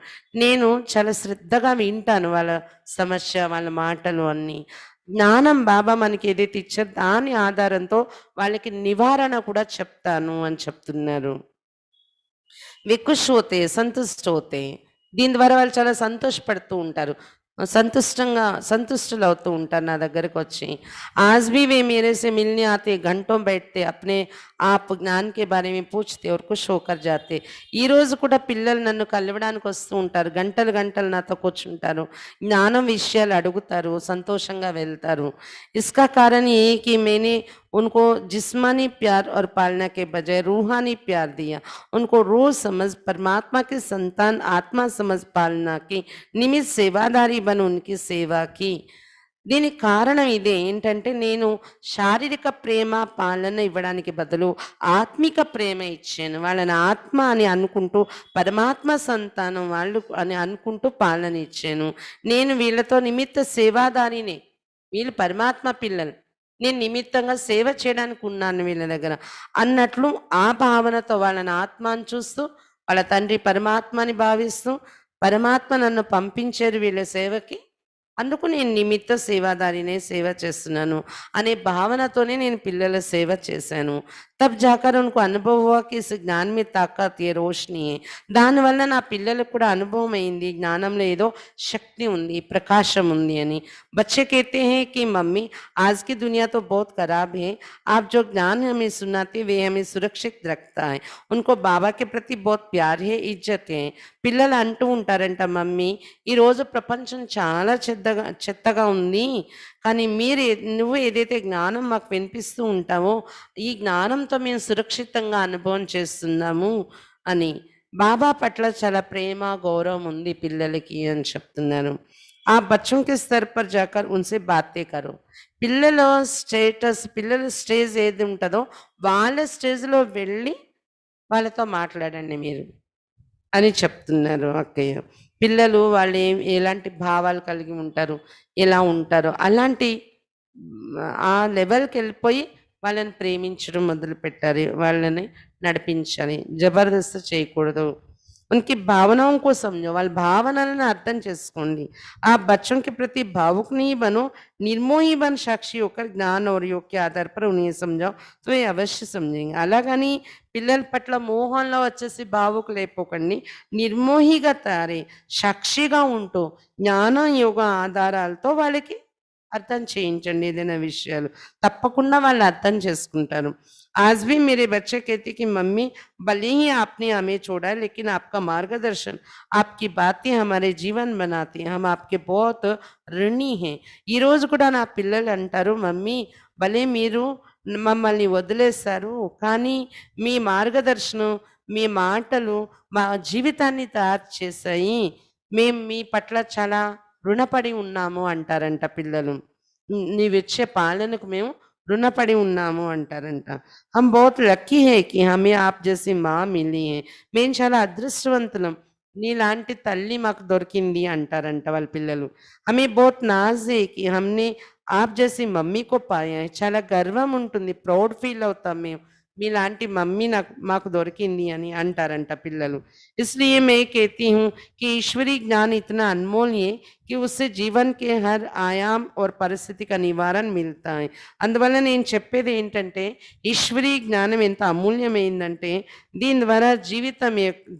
నేను చాలా శ్రద్ధగా వింటాను వాళ్ళ సమస్య వాళ్ళ మాటలు అన్నీ జ్ఞానం బాబా మనకి ఏదైతే ఇచ్చారో దాని ఆధారంతో వాళ్ళకి నివారణ కూడా చెప్తాను అని చెప్తున్నారు वे खुश होते संतुष्ट होते దీని ద్వారా వాళ్ళు చాలా సంతోషపడుతూ ఉంటారు संतुष्टुలు అవుతూ ఉంటారు నా దగ్గరకు వచ్చి आज भी वे मेरे से मिलने आते घंटों बैठते अपने आप ज्ञान के बारे में पूछते और खुश होकर जाते ఈ రోజు కూడా పిల్లలు నన్ను కలవడానికి వస్తూ ఉంటారు గంటలు గంటలు నాతో కూర్చుంటారు జ్ఞానం విషయాలు అడుగుతారు సంతోషంగా వెళ్తారు इसका कारण ये है कि मैंने उनको जिस्मानी प्यार और पालना के बजाय रूहानी प्यार दिया उनको रोज समझ परमात्मा के संतान आत्मा समझ पालना की निमित्त सेवादारी बन उनकी सेवा की దీనికి కారణం ఇదే ఏంటంటే నేను శారీరక ప్రేమ పాలన ఇవ్వడానికి బదులు ఆత్మిక ప్రేమ ఇచ్చాను వాళ్ళని ఆత్మ అని అనుకుంటూ పరమాత్మ సంతానం వాళ్ళు అని అనుకుంటూ పాలన ఇచ్చాను నేను వీళ్ళతో నిమిత్త సేవాదారినే వీళ్ళు పరమాత్మ పిల్లలు నేను నిమిత్తంగా సేవ చేయడానికి ఉన్నాను వీళ్ళ దగ్గర అన్నట్లు ఆ భావనతో వాళ్ళని ఆత్మని చూస్తూ వాళ్ళ తండ్రి పరమాత్మని భావిస్తూ పరమాత్మ నన్ను పంపించారు వీళ్ళ సేవకి అందుకు నేను నిమిత్త సేవాదారినే సేవ చేస్తున్నాను అనే భావనతోనే నేను పిల్లల సేవ చేశాను तब जाकर उनको अनुभव हुआ कि इस ज्ञान में ताकत ये रोशनी है దానివల్ల నా పిల్లలకు కూడా అనుభవం అయింది జ్ఞానంలో ఏదో శక్తి ఉంది ప్రకాశం ఉంది అని बच्चे कहते हैं कि मम्मी आज की दुनिया तो बहुत खराब है आप जो ज्ञान हमें सुनाते वे हमें सुरक्षित रखता है उनको बाबा के प्रति बहुत प्यार है इज्जत है పిల్లలు అంటూ ఉంటారంట మమ్మీ ఈరోజు ప్రపంచం చాలా చెత్తగా ఉంది కానీ నువ్వు ఏదైతే జ్ఞానం మాకు వినిపిస్తూ ఉంటావో ఈ జ్ఞానంతో మేము సురక్షితంగా అనుభవం చేస్తున్నాము అని బాబా పట్ల చాలా ప్రేమ గౌరవం ఉంది పిల్లలకి అని చెప్తున్నారు ఆ బచ్చం కే స్తర్ పర్ జాకర్ ఉన్సే బాతే కరో పిల్లల స్టేజ్ ఏది ఉంటుందో వాళ్ళ స్టేజ్లో వెళ్ళి వాళ్ళతో మాట్లాడండి మీరు అని చెప్తున్నారు అక్కయ్య పిల్లలు వాళ్ళు ఎలాంటి భావాలు కలిగి ఉంటారు ఎలా ఉంటారో అలాంటి ఆ లెవెల్‌కెళ్ళిపోయి వాళ్ళని ప్రేమించడం మొదలుపెట్టాలి. వాళ్ళని నడిపించాలి. జబర్దస్త్ చేయకూడదు. उनकी भावनाओं को समझो, వాళ్ళ భావనలను అర్థం చేసుకోండి. आप बच्चों के प्रति भावुक नहीं बनो, निर्मोही बन साक्षी होकर ज्ञान और योग के आधार पर उन्हें समझाओ, तो ये अवश्य समझेंगे. అలాగని పిల్లల పట్ల మోహంలో వచ్చేసి భావుకులైపోకండి. నిర్మోహిగా తయారై సాక్షిగా ఉంటూ జ్ఞానం, యోగం ఆధారాలతో వాళ్ళకి అర్థం చేయించండి ఏదైనా విషయాలు. తప్పకుండా వాళ్ళు అర్థం చేసుకుంటారు. आज भी मेरे बच्चे कहते कि मम्मी भले ही आपने हमें छोड़ा लेकिन आपका मार्गदर्शन, आपकी बातें हमारे जीवन बनाती हैं. हम आपके बहुत ऋणी हैं. ఈ రోజు కూడా నా పిల్లలు అంటారు, మమ్మీ భలే మీరు మమ్మల్ని వదిలేశారు. కానీ మీ మార్గదర్శనం, మీ మాటలు మా జీవితాన్ని తయారు చేశాయి. మేము మీ పట్ల చాలా రుణపడి ఉన్నాము అంటారంట పిల్లలు. నీవిచ్చే పాలనకు మేము రుణపడి ఉన్నాము అంటారంట. हम बहुत लकी है कि हमें आप जैसी माँ मिली है. మేము చాలా అదృష్టవంతులం. నీలాంటి తల్లి మాకు దొరికింది అంటారంట వాళ్ళ పిల్లలు. हमें बहुत नाज़ है कि हमने आप जैसी मम्मी को पाया है. చాలా గర్వం ఉంటుంది. ప్రౌడ్ ఫీల్ అవుతాం మేము. మీలాంటి మమ్మీ మాకు దొరికింది అని అంటారంట పిల్లలు. इसलिए मैं कहती हूँ कि ईश्वरीय ज्ञान इतना अनमोल है कि उससे जीवन के हर आयाम और परिस्थिति का निवारण मिलता है. అందువల్ల నేను చెప్పేది ఏంటంటే ఈశ్వరీయ జ్ఞానం ఎంత అమూల్యమైందంటే దీని ద్వారా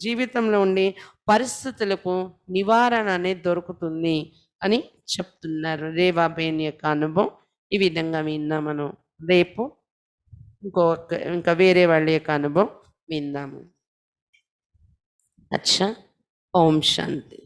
జీవితంలో ఉండే పరిస్థితులకు నివారణ అనేది దొరుకుతుంది అని చెప్తున్నారు. రేవాబేన్ యొక్క అనుభవం ఈ విధంగా విన్నాం మనం. రేపు ఇంకా వేరే వాళ్ళ యొక్క అనుభవం విందాము. అచ్చా, ఓం శాంతి.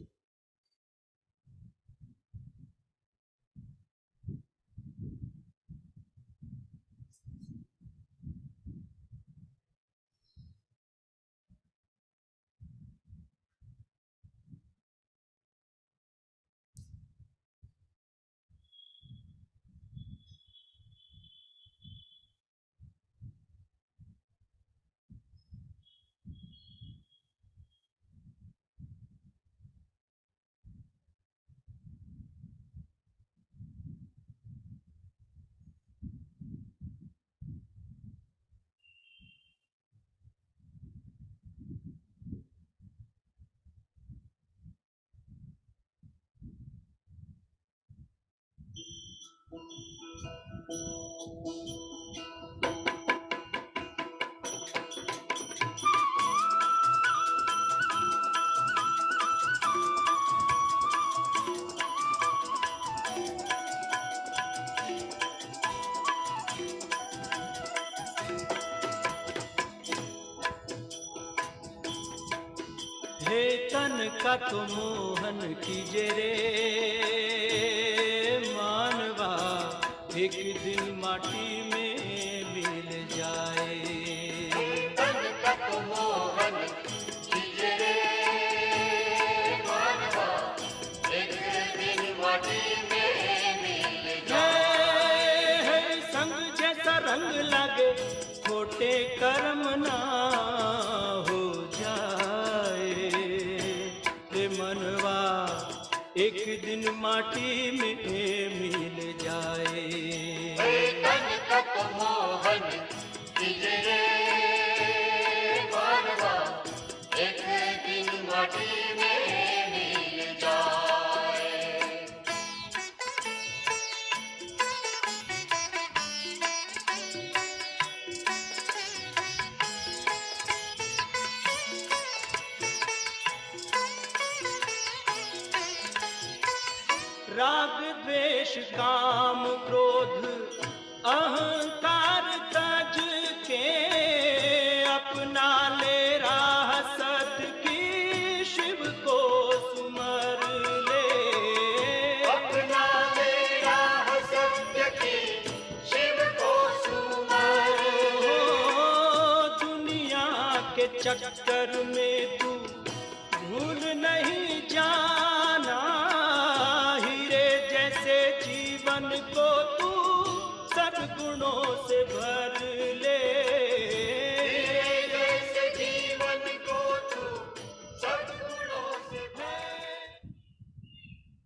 हे तन का तो मोहन कीजे रे मानवा, एक दिन माटी में मिल जाए. तन का तो मोहन कीजे रे मानवा, एक दिन माटी में मिल जाए. संग जैसा रंग लागे खोटे कर्म ना हो जाए. मनवा एक दिन माटी में मिल जाए. तन का तो मोहन कीजे रे मानवा, एक दिन माटी में मिल जाए. राग द्वेष काम क्रोध अहंकार तज के, अपना ले राह सत की शिव को सुमर ले. अपना ले राह सत्य की शिव को सुमर ले. दुनिया के चक्कर में तू भूल नहीं जाना. जीवन को तू सद्गुणों से भर ले.